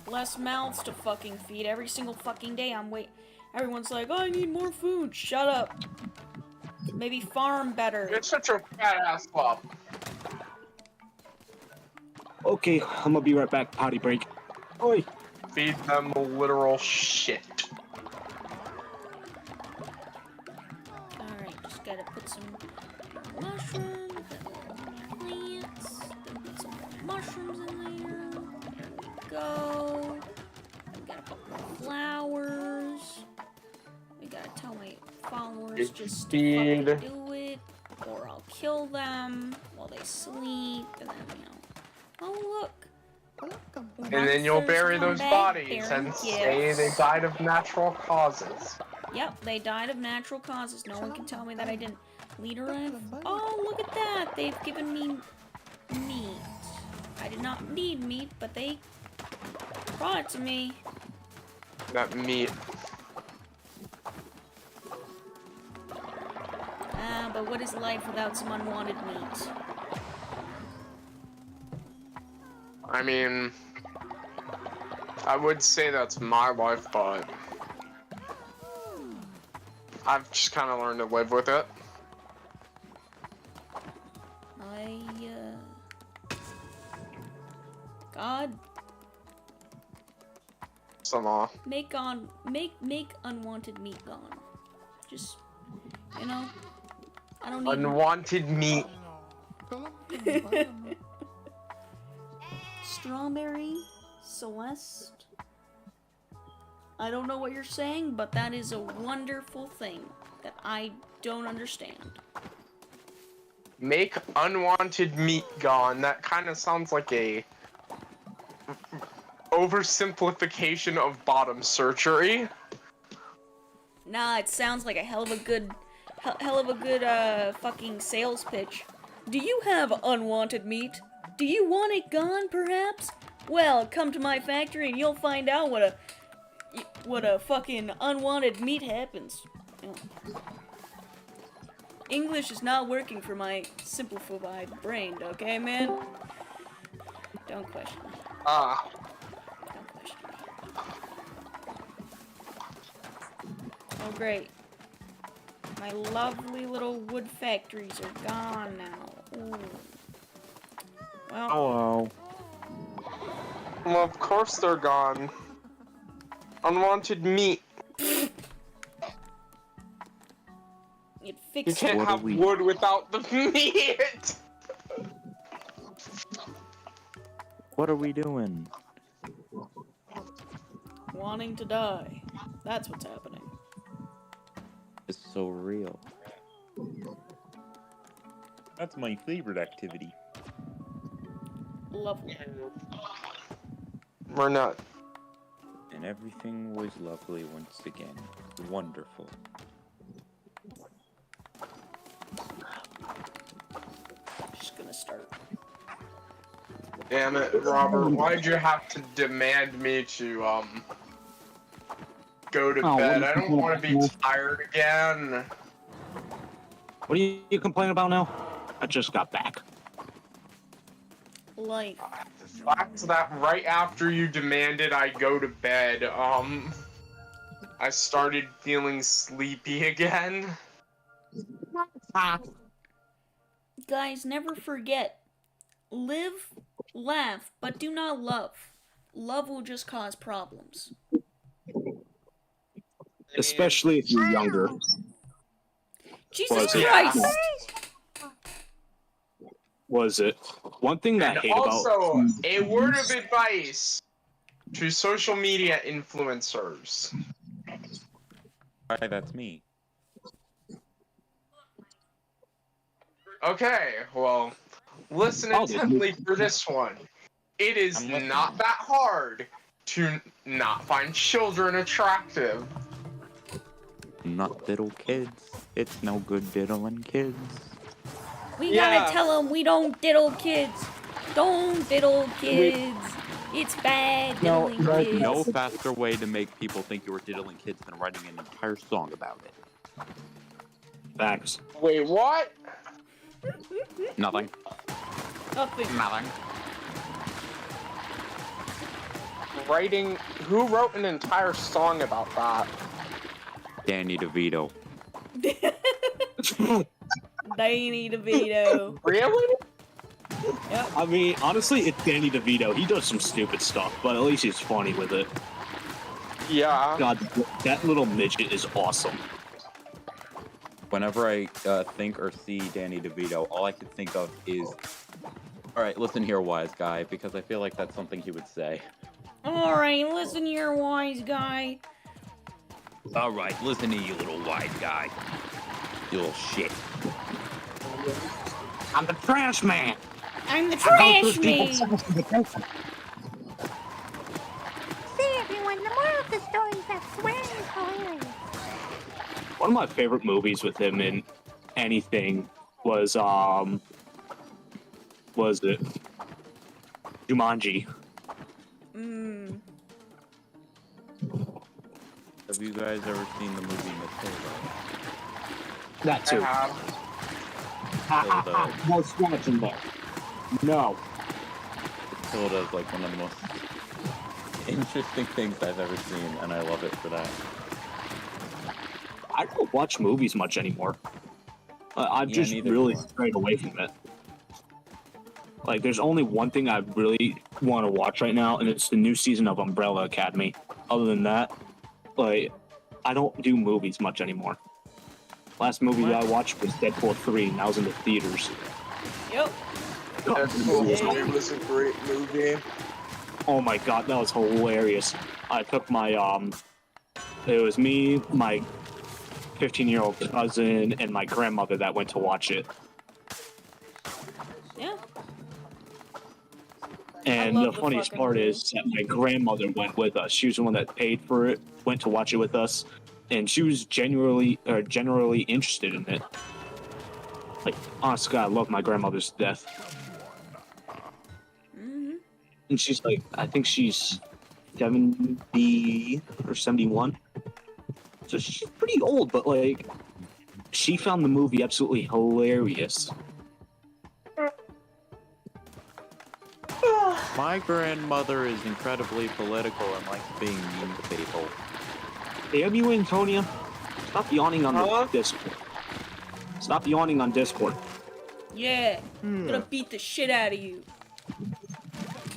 Less mouths to fucking feed every single fucking day. Everyone's like, oh, I need more food. Shut up. Maybe farm better. You're such a fat ass flop. Okay, I'm gonna be right back. Potty break. Oi. Feed them literal shit. Alright, just gotta put some mushrooms, plants, then put some more mushrooms in there. There we go. We gotta put more flowers. We gotta tell my followers just to fucking do it, or I'll kill them while they sleep, and then, you know, oh look. And then you'll bury Monsters those come back bodies bearing and say they gifts. died of natural causes. Yep, they died of natural causes. No one can tell me that I didn't. Leader F. Oh, look at that. They've given me meat. I did not need meat, but they brought it to me. That meat. But what is life without some unwanted meat? I mean, I would say that's my life, but I've just kind of learned to live with it. God, Somehow. make unwanted meat gone. Just, you know, I don't need Unwanted meat. Strawberry, Celeste. I don't know what you're saying, but that is a wonderful thing that I don't understand. Make unwanted meat gone. That kind of sounds like a oversimplification of bottom surgery. Nah, it sounds like a hell of a good fucking sales pitch. Do you have unwanted meat? Do you want it gone, perhaps? Well, come to my factory and you'll find out what a fucking unwanted meat happens. You know. English is not working for my simplified brain, okay, man? Don't question me. Don't question me. Oh, great. My lovely little wood factories are gone now. Ooh. Well, Hello. Well, of course they're gone. Unwanted meat. it You fixed can't What have are we- wood without the meat. What are we doing? wanting to die. That's what's happening. It's so real. That's my favorite activity. Lovely. We're not. And everything was lovely once again. Wonderful. Just gonna start. Damn it, Robert. Why'd you have to demand me to, go to Oh, bed? what I don't want to be tired again. What are you complaining about now? I just got back. Life. The fact that right after you demanded I go to bed, I started feeling sleepy again. Guys, never forget. Live, laugh, but do not love. Love will just cause problems. Especially if you're younger. Jesus Well, Christ! Was it? One thing that I And hate also, about a word of advice to social media influencers. Hi, that's me. Okay, well, listen Oh, intently for this one. It is I'm listening. not that hard to not find children attractive. Not diddle kids. It's no good diddling kids. We Yeah. gotta tell them we don't diddle kids. Don't diddle kids. It's bad No, diddling right, kids. No faster way to make people think you were diddling kids than writing an entire song about it. facts. Wait, what? Nothing. Nothing. Nothing. Writing? Who wrote an entire song about that? Danny DeVito. Danny DeVito. Really? Yep. I mean, honestly, it's Danny DeVito. He does some stupid stuff, but at least he's funny with it. Yeah. God, that little midget is awesome. Whenever I think or see Danny DeVito, all I can think of is, all right, listen here, wise guy, because I feel like that's something he would say. Alright, listen here, wise guy. All right, listen to you, little wise guy. You little shit. I'm the trash man. I'm the I go trash through people's man. houses with them. See everyone, the moral of the story is that swearing is hilarious. One of my favorite movies with him in anything was it Jumanji. Mm. Have you guys ever seen the movie Matilda? That too. Matilda. No scratching there. No. Matilda is like one of the most interesting things I've ever seen, and I love it for that. I don't watch movies much anymore. I've Yeah, just neither really do I. strayed away from it. Like, there's only one thing I really want to watch right now, and it's the new season of Umbrella Academy. Other than that, like, I don't do movies much anymore. Last movie that I watched was Deadpool 3, and that was in the theaters. Yep. Deadpool 3 was a great movie. Oh my god, that was hilarious. I took my, it was me, my 15-year-old cousin, and my grandmother that went to watch it. Yeah. And love the the funniest fucking part movie. is that my grandmother went with us. She was the one that paid for it, went to watch it with us, and she was generally interested in it. Like, honestly, I love my grandmother's death. Mm-hmm. And she's like, I think she's 70 or 71. So she's pretty old, but like, she found the movie absolutely hilarious. My grandmother is incredibly political and likes being mean to people. Damn you, Antonia. Stop yawning on Huh? the Discord. Stop yawning on Discord. Yeah. I'm gonna beat the shit out of you.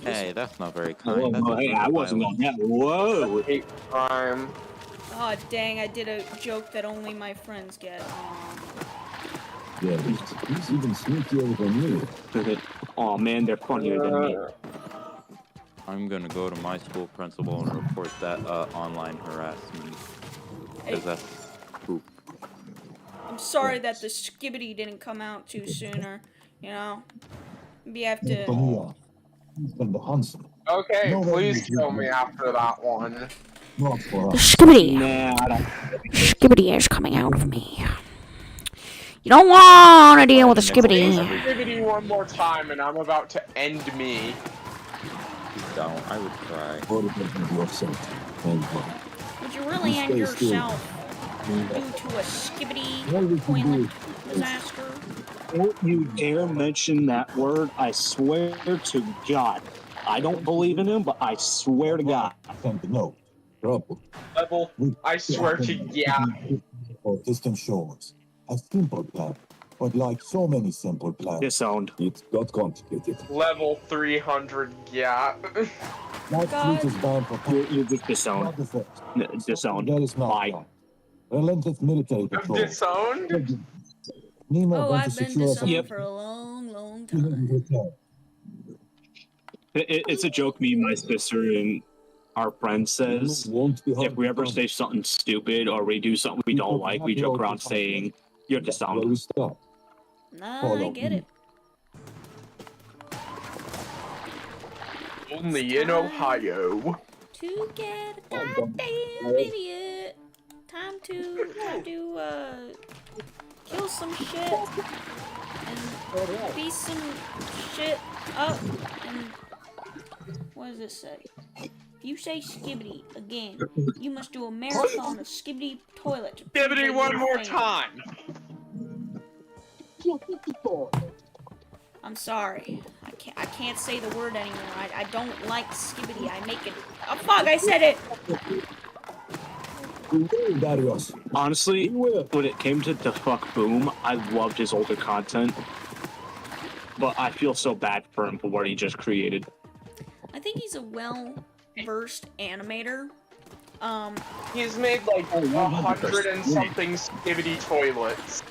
Hey, that's not very Oh, kind. That's no, a hey, form I of wasn't violence. going that. Whoa. Hate crime. Oh dang! I did a joke that only my friends get. Yeah, he's even sneakier than you. Oh man, they're funnier than me. I'm gonna go to my school principal and report that online harassment. Hey, Because that's poop. I'm sorry that the skibbity didn't come out too sooner. You know, maybe I have to. Antonia, he's from the Hansen. Okay, No, please no, kill me after that one. Not for The us. skibbity. Nah, I don't. Skibbity is coming out of me. You don't want to deal with a Say skibbity. skibbity one more time and I'm about to end me. Don't. I would cry. For the benefit of yourself. And Would you really end Stay still. yourself due to a skibbity all we can do toilet is disaster? Don't you dare mention that word. I swear to God. I don't believe in him, but I swear to God. send the note. Trouble. Level, I swear to yeah. Or distant shores. A simple plan. But like so many simple plans, Disowned. it got complicated. Level 300 yeah. That God. fleet is bound for You're just disowned. not the first. Disowned. That is not Bye. done. Relentless military patrol. Disowned? Nemo Oh, wants I've to been secure us disowned Yep. for a long, long a time. hotel. It's a joke me, my sister, and our friend says. Won't be hard If we to ever find. say something stupid or we do something we don't like, we joke around saying, you're That's where disowned. we stop. Nah, I Follow get me. it. Only in Ohio. To get a goddamn idiot. Time to kill some shit and beat some shit up and what does this say? If you say skibbity again, you must do a marathon of skibbity toilet. to prove that Skibbity you're one more famous. time. I'm sorry. I can't say the word anymore. I don't like skibbity. I make it. Oh fuck! I said it. Darius. Honestly, Beware. when it came to Fuck Boom, I loved his older content. But I feel so bad for him for what he just created. I think he's a well-versed animator. He's made like 100 and something skibbity toilets.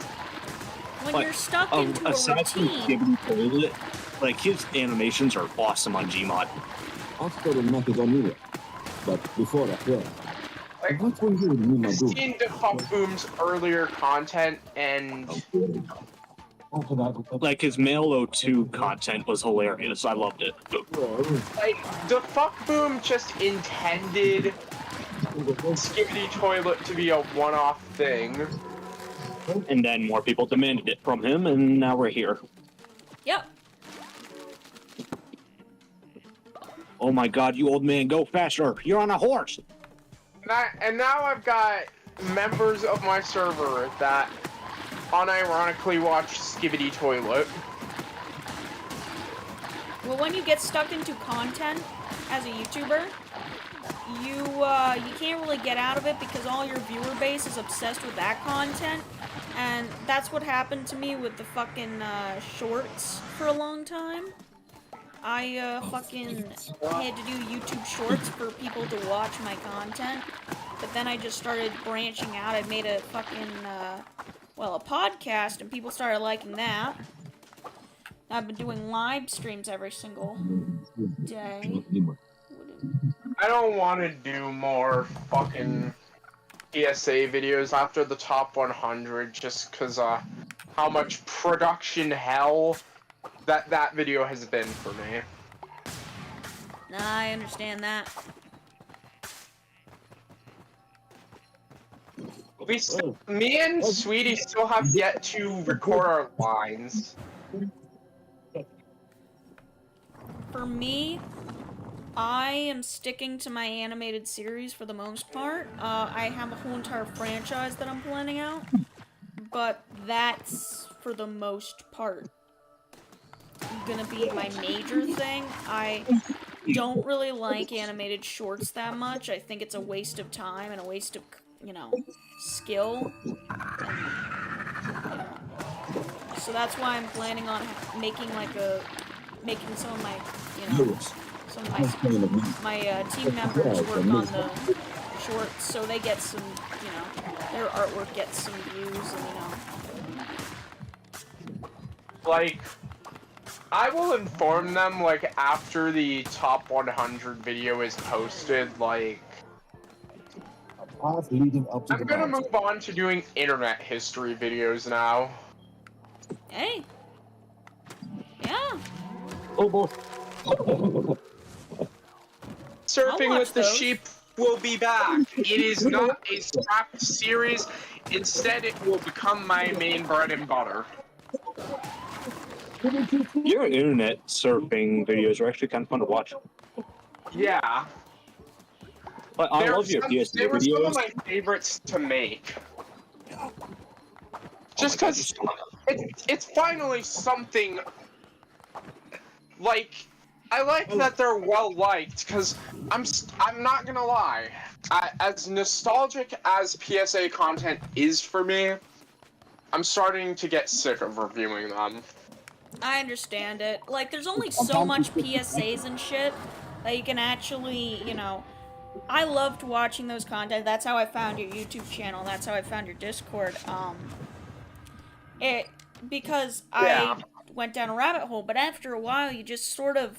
When Like, you're stuck into a aside from routine, Skibbity Toilet, like his animations are awesome on Gmod. After the Macedonia. But before that, yeah. Like, What will you do, my I've dude? seen the Fuck Boom's earlier content, and Like his Mail O2 content was hilarious. I loved it. Like, the fuck boom just intended Skibidi Toilet to be a one-off thing. And then more people demanded it from him, and now we're here. Yep. Oh my god, you old man, go faster! You're on a horse! And now I've got members of my server that unironically watch Skibidi Toilet. Well, when you get stuck into content as a YouTuber, you can't really get out of it because all your viewer base is obsessed with that content, and that's what happened to me with the fucking shorts for a long time. I fucking had to do YouTube shorts for people to watch my content, but then I just started branching out. I made a fucking, well, a podcast, and people started liking that. I've been doing live streams every single day. I don't want to do more fucking PSA videos after the top 100 just because, how much production hell that video has been for me. Nah, I understand that. Me and Sweetie still have yet to record our lines. For me, I am sticking to my animated series for the most part. I have a whole entire franchise that I'm planning out, but that's for the most part gonna be my major thing. I don't really like animated shorts that much. I think it's a waste of time and a waste of, you know, skill. And, you know. So that's why I'm planning on making some of my, you know, some of my team members work on the shorts so they get some, you know, their artwork gets some views and, you know. Like, I will inform them, like, after the top 100 video is posted, like, I'm gonna move on to doing internet history videos now. Hey. Yeah. Oh boy. Surfing watch with the those. Sheep will be back. It is not a scrapped series. Instead, it will become my main bread and butter. Your internet surfing videos are actually kind of fun to watch. Yeah. But I love your PSA They were some of videos. my favorites to make. Just because it's finally something. Like, I like that they're well liked. Because I'm not gonna lie, as nostalgic as PSA content is for me, I'm starting to get sick of reviewing them. I understand it. Like, there's only so much PSAs and shit that you can actually, you know. I loved watching those content. That's how I found your YouTube channel. That's how I found your Discord. Because Yeah. I went down a rabbit hole, but after a while, you just sort of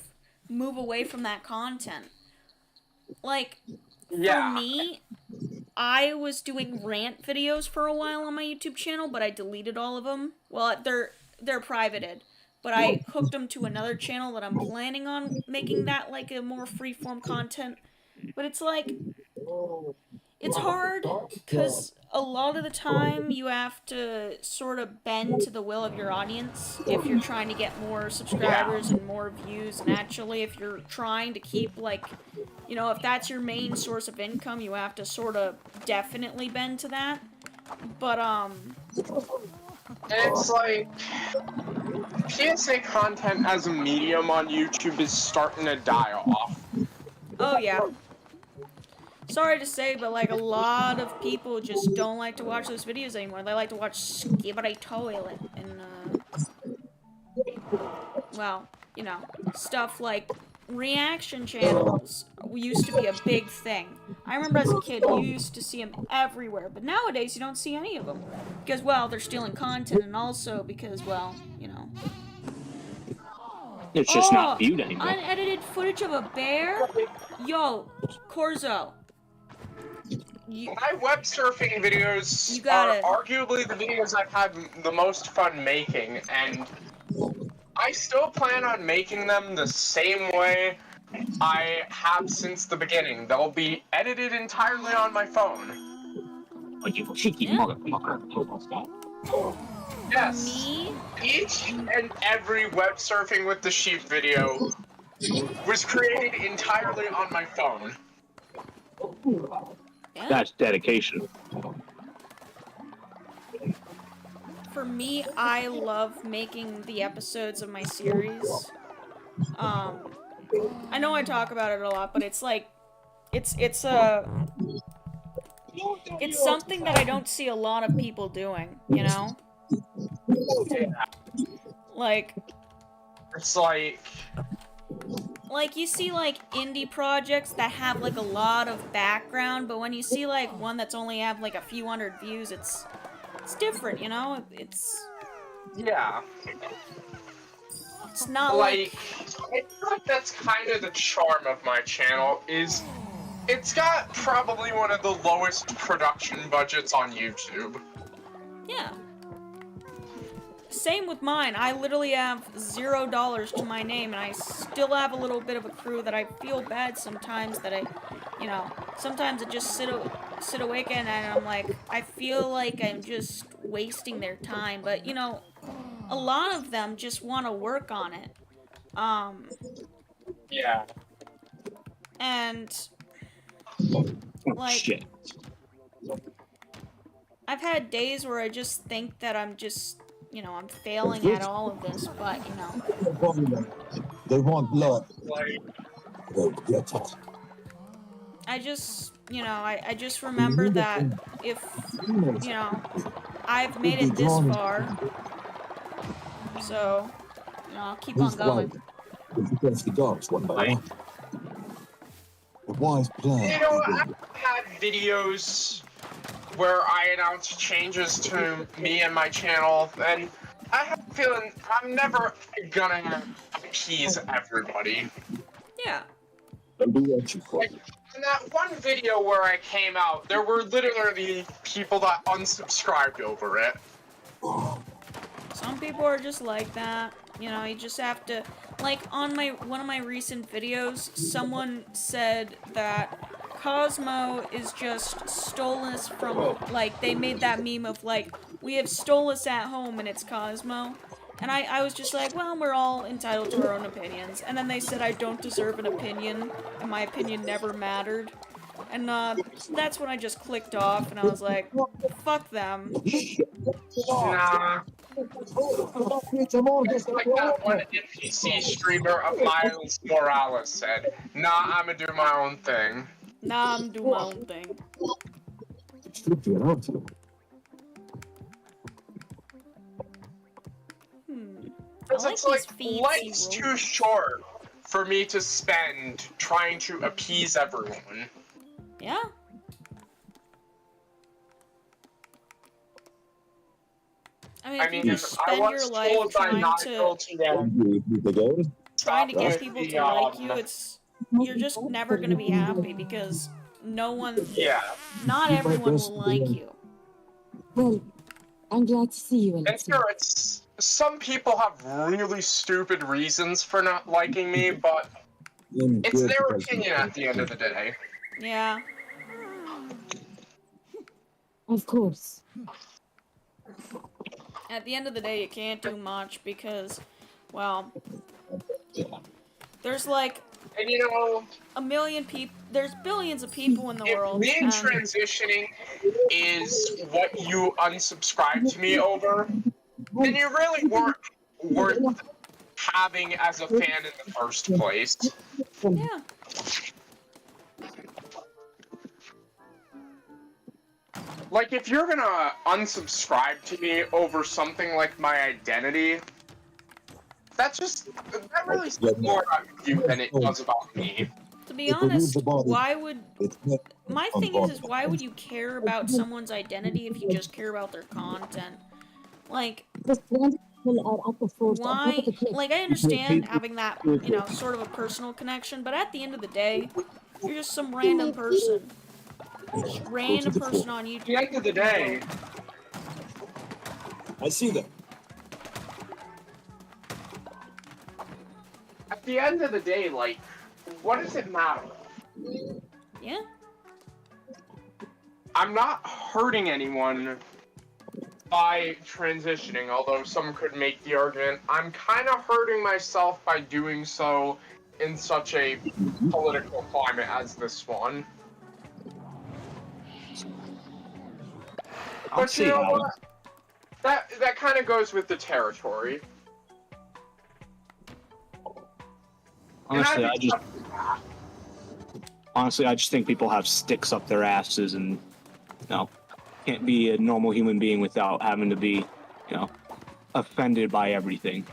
move away from that content. Like, Yeah. for me, I was doing rant videos for a while on my YouTube channel, but I deleted all of them. Well, they're privated, but I hooked them to another channel that I'm planning on making that like a more freeform content. But it's like, it's hard because a lot of the time you have to sort of bend to the will of your audience if you're trying to get more subscribers and more views, and actually if you're trying to keep, like, you know, if that's your main source of income, you have to sort of definitely bend to that. But And it's like, PSA content as a medium on YouTube is starting to die off. oh yeah. Sorry to say, but like a lot of people just don't like to watch those videos anymore. They like to watch Skibidi Toilet and well, you know, stuff like reaction channels used to be a big thing. I remember as a kid, you used to see them everywhere, but nowadays you don't see any of them because, well, they're stealing content, and also because, well, you know. It's just not viewed anymore. Unedited footage of a bear? Yo, Corzo. My web surfing videos You gotta- are arguably the videos I've had the most fun making, and I still plan on making them the same way I have since the beginning. They'll be edited entirely on my phone. Oh, you cheeky Yeah. motherfucker. Yes. Me? Each and every web surfing with the sheep video was created entirely on my phone. Yeah. That's dedication. For me, I love making the episodes of my series. I know I talk about it a lot, but it's like, it's something that I don't see a lot of people doing, you know? Yeah. Like, It's like, you see, like, indie projects that have, like, a lot of background, but when you see, like, one that's only have, like, a few hundred views, it's different, you know? It's yeah. not Like, I feel like that's kind of the charm of my channel, is it's got probably one of the lowest production budgets on YouTube. yeah. Same with mine. I literally have $0 to my name, and I still have a little bit of a crew that I feel bad sometimes that sometimes I just sit awake and I'm like, I feel like I'm just wasting their time, but, you know, a lot of them just want to work on it. Yeah. And, Oh, like, shit. I've had days where I just think that I'm just, you know, I'm failing at all of this, but, you know. They want blood. Like, They'll get it. I just, you know, I just remember that if, you know, I've made it this far, so, you know, I'll keep on going. It's against the dogs one by one. A wise plan. you know, I've had videos where I announce changes to me and my channel, and I have a feeling I'm never gonna appease everybody. Yeah. I'll do what you call it. In that one video where I came out, there were literally people that unsubscribed over it. Some people are just like that. You know, you just have to, like, on one of my recent videos, someone said that Cosmo is just Stolas from, like, they made that meme of, like, we have Stolas at home and it's Cosmo. And I was just like, well, we're all entitled to our own opinions. And then they said I don't deserve an opinion, and my opinion never mattered. And that's when I just clicked off, and I was like, fuck them. Nah. It's like that one NPC streamer of Miles Morales said, nah, I'ma do my own thing. Nah, I'm doing my own thing. Should be around you. Because I it's like like, these feeds life's you roll. too short for me to spend trying to appease everyone. Yeah. I mean, if you just I spend your was life told by trying Nigel to get people to like you, you're just never gonna be happy because Yeah. not everyone will like you. Well, I'm glad to see you, And Alexia. sure, some people have really stupid reasons for not liking me, but it's their opinion at the end of the day. Yeah. Of course. At the end of the day, you can't do much because, well, there's like And you know, a million people. There's billions of people in the if world. me and transitioning is what you unsubscribe to me over, then you really weren't worth having as a fan in the first place. yeah. Like, if you're gonna unsubscribe to me over something like my identity, that really says more about you than it does about me. To be honest, why would my thing is why would you care about someone's identity if you just care about their content? Like, why? Like, I understand having that, you know, sort of a personal connection, but at the end of the day, you're just some random person. random the person floor. on At YouTube. the end of the day, I see them. like, what does it matter? Yeah. I'm not hurting anyone by transitioning, although some could make the argument I'm kind of hurting myself by doing so in such a political climate as this one. I'll But see you know how. what? That kind of goes with the territory. Honestly, And I just honestly I just think people have sticks up their asses, and can't be a normal human being without having to be, offended by everything.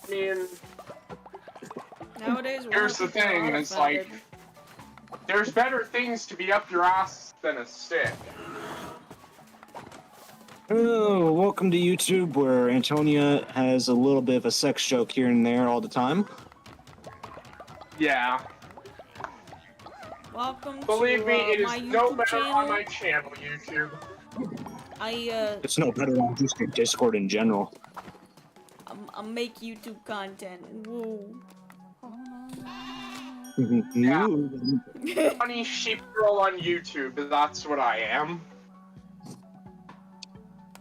I mean, Nowadays, here's the thing, it's like, there's better things to be up your ass than a stick. Oh, welcome to YouTube, where Antonia has a little bit of a sex joke here and there all the time. Yeah. Welcome Believe to me, it my is no YouTube better on my channel. channel, YouTube. It's no better than just your Discord in general. I make YouTube content. Woo. Yeah. Funny sheep girl on YouTube, that's what I am.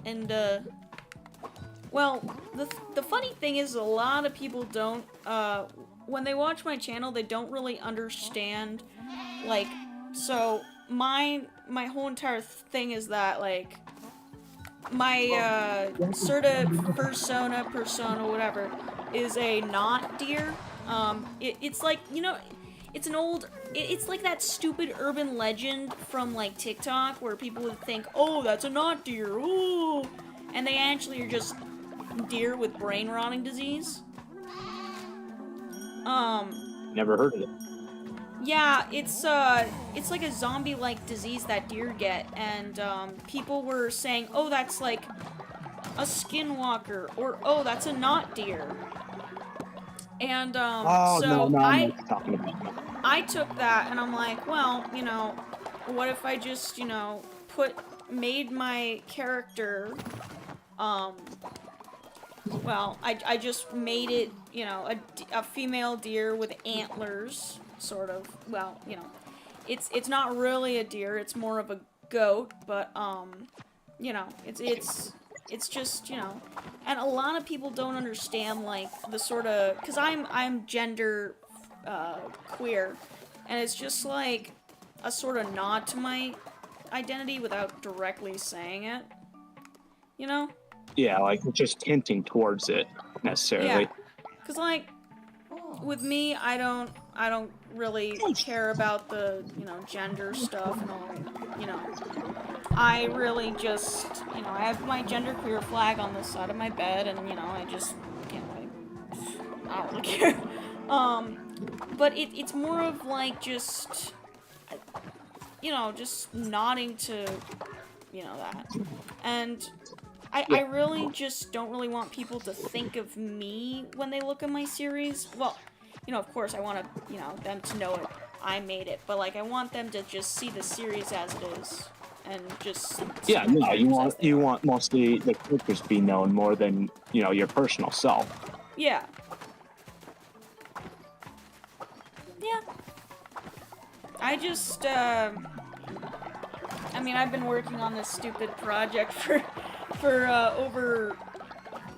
And well, the funny thing is, a lot of people don't when they watch my channel, they don't really understand, like, so my whole entire thing is that, like, my sort of persona, whatever, is a not deer. It's like, it's an old, it's like that stupid urban legend from, like, TikTok, where people would think, oh, that's a not deer, ooh, and they actually are just deer with brain rotting disease. Never heard of it. Yeah, it's like a zombie-like disease that deer get, and people were saying, oh, that's like a skinwalker, or oh, that's a not deer. And so I took that and I'm like, well, what if I just, made my character, well, I just made it, a female deer with antlers, sort of. Well, it's not really a deer, it's more of a goat, but, it's just, and a lot of people don't understand, like, the sort of, because I'm gender, queer, and it's just, like, a sort of nod to my identity without directly saying it, Yeah, like just hinting towards it necessarily. Yeah, because, like, with me, I don't really care about the, gender stuff and all, I really just, I have my genderqueer flag on the side of my bed, and, I just, I don't really care. But it's more of, like, just, just nodding to, that. And I really just don't really want people to think of me when they look at my series. Well, of course, I want to, them to know it. I made it, but, like, I want them to just see the series as it is, and just Yeah, no, you want mostly the characters to be known more than your personal self. Yeah. Yeah. I just I mean, I've been working on this stupid project for over,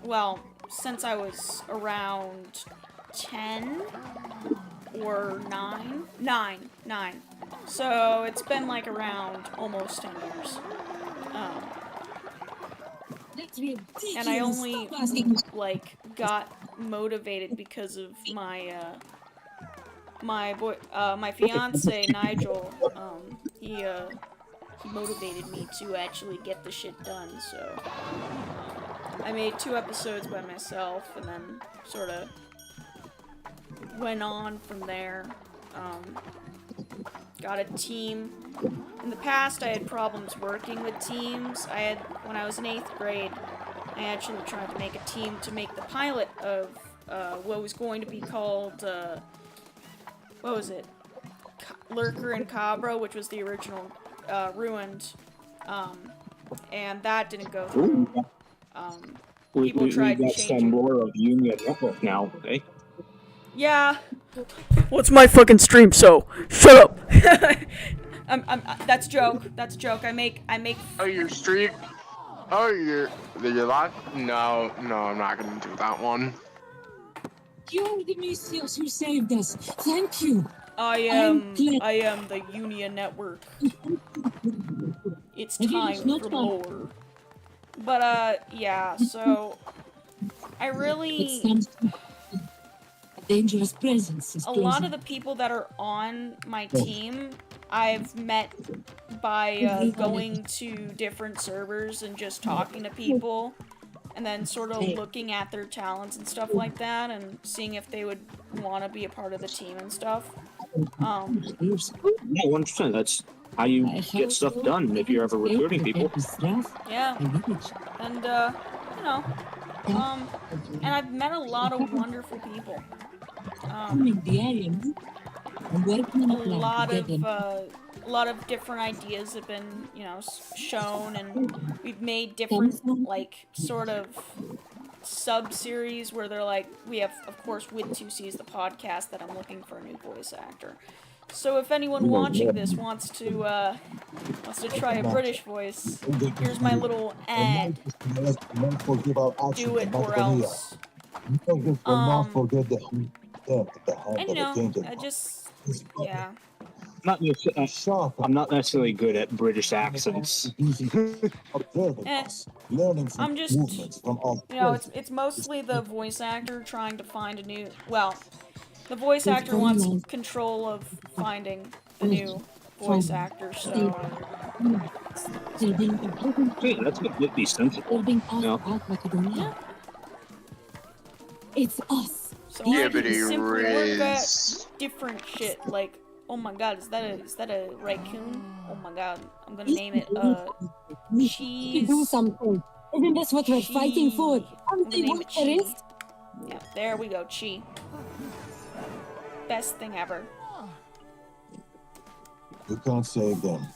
well, since I was around 10 or 9. So it's been like around almost 10 years. And I only like got motivated because of my my fiance Nigel. He motivated me to actually get the shit done. So I made 2 episodes by myself, and then sort of went on from there. Got a team. In the past, I had problems working with teams. When I was in 8th grade, I actually tried to make a team to make the pilot of what was going to be called, what was it? Lurker and Cabra, which was the original ruined, and that didn't go through. Ooh, we People tried to got change some it. more of Union Network now, eh? Yeah. What's my fucking stream? So shut up. That's joke. That's a joke. I make. Oh, your streak. Oh, your live? No, I'm not gonna do that one. You're the Messias who saved us. Thank you. I am the Union Network. It's time for more. But yeah. So I really. A dangerous presence is A lot of the people that are on my team, I've met by going to different servers and just talking to people, and then sort of looking at their talents and stuff like that, and seeing if they would want to be a part of the team and stuff. Yeah, 100%. That's how you get stuff done if you're ever recruiting people. Yeah, and you know, and I've met a lot of wonderful people. A lot of different ideas have been, you know, shown, and we've made different, like, sort of sub-series where they're like, we have, of course, With 2 C's, the podcast, that I'm looking for a new voice actor. So if anyone watching this wants to try a British voice, here's my little ad. Do it or else. And you know, I just, yeah. I'm not necessarily good at British accents. I'm just, you know, it's mostly the voice actor trying to find a new, well, the voice actor wants control of finding a new voice actor, so. Hey, that's completely sensible. Yeah. It's us. So I do simple work at different shit, like, oh my god, is that a raccoon? Oh my god, I'm gonna name it, cheese. Do something. Isn't this what we're fighting for? I'm gonna name it Chi. Yeah, there we go, Chi. Best thing ever. You can't save them.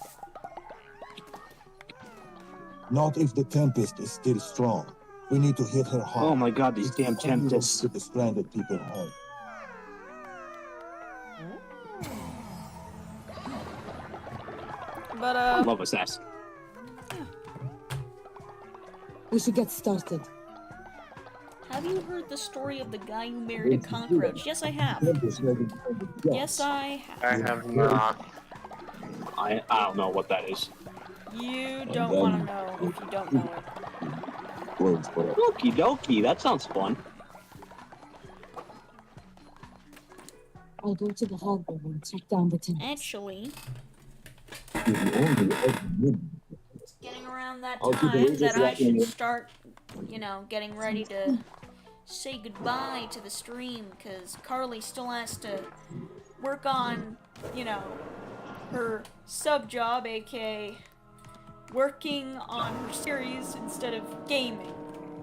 Not if the Tempest is still strong. We need to hit her hard. Oh my god, these damn Tempests. To the stranded people home. But I love Assassin. We should get started. Have you heard the story of the guy who married a cockroach? Yes, I have. Yes, I have. I have not. I don't know what that is. You don't want to know if you don't know it. Okie dokie, that sounds fun. I'll go to the harbor and check down the tent. Actually, it's getting around that time that I should start, you know, getting ready to say goodbye to the stream, because Carly still has to work on, you know, her sub job, aka working on her series instead of gaming.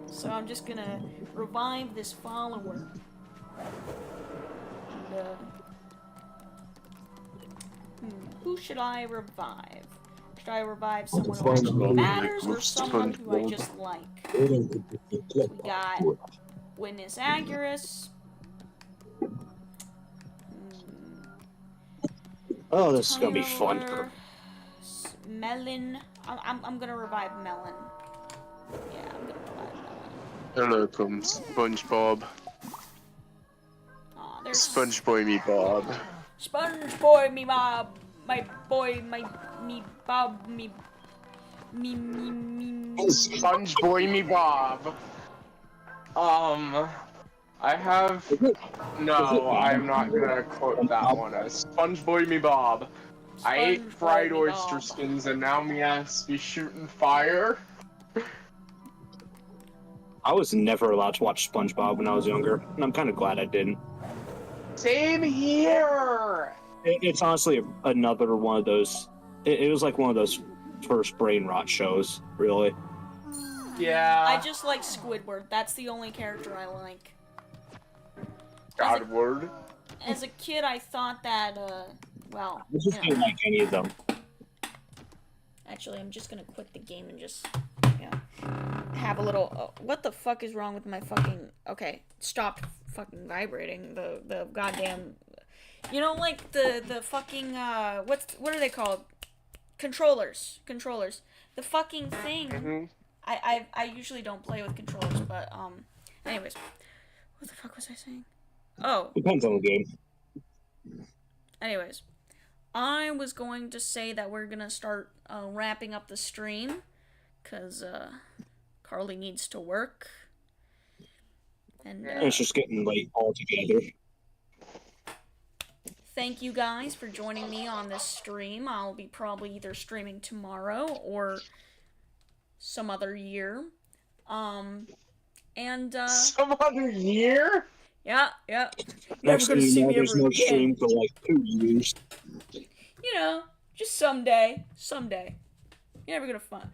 So I'm just gonna revive this follower. And, who should I revive? Should I revive someone who actually matters or someone who I just like? We got Witness Agurus. Oh, this is gonna be fun. Tyler, Melon. I'm gonna revive Melon. Yeah, I'm gonna revive Melon. Hello comes SpongeBob. Aw, there's SpongeBoy me Bob. SpongeBoy me Bob. My boy, me Bob, me. SpongeBoy me Bob. I have. No, I'm not gonna quote that one as SpongeBoy me Bob. I ate fried oyster skins and now me ass be shooting fire. I was never allowed to watch SpongeBob when I was younger, and I'm kind of glad I didn't. Same here. It's honestly another one of those. It was like one of those first brain rot shows, really. Yeah. I just like Squidward. That's the only character I like. Godward. As a kid, I thought that, well, I just you know. didn't like any of them. Actually, I'm just gonna quit the game and just, have a little. Oh, what the fuck is wrong with my fucking? Okay, stop fucking vibrating. The goddamn, like the fucking what are they called? Controllers. The fucking thing. Mm-hmm. I usually don't play with controllers, but anyways, what the fuck was I saying? Oh. Depends on the game. Anyways, I was going to say that we're gonna start wrapping up the stream, cause Carly needs to work, and It's just getting late altogether. thank you guys for joining me on this stream. I'll be probably either streaming tomorrow or some other year. And Some other year? yeah. Next thing you know, there's no stream for like 2 years. Just someday. You're never gonna find,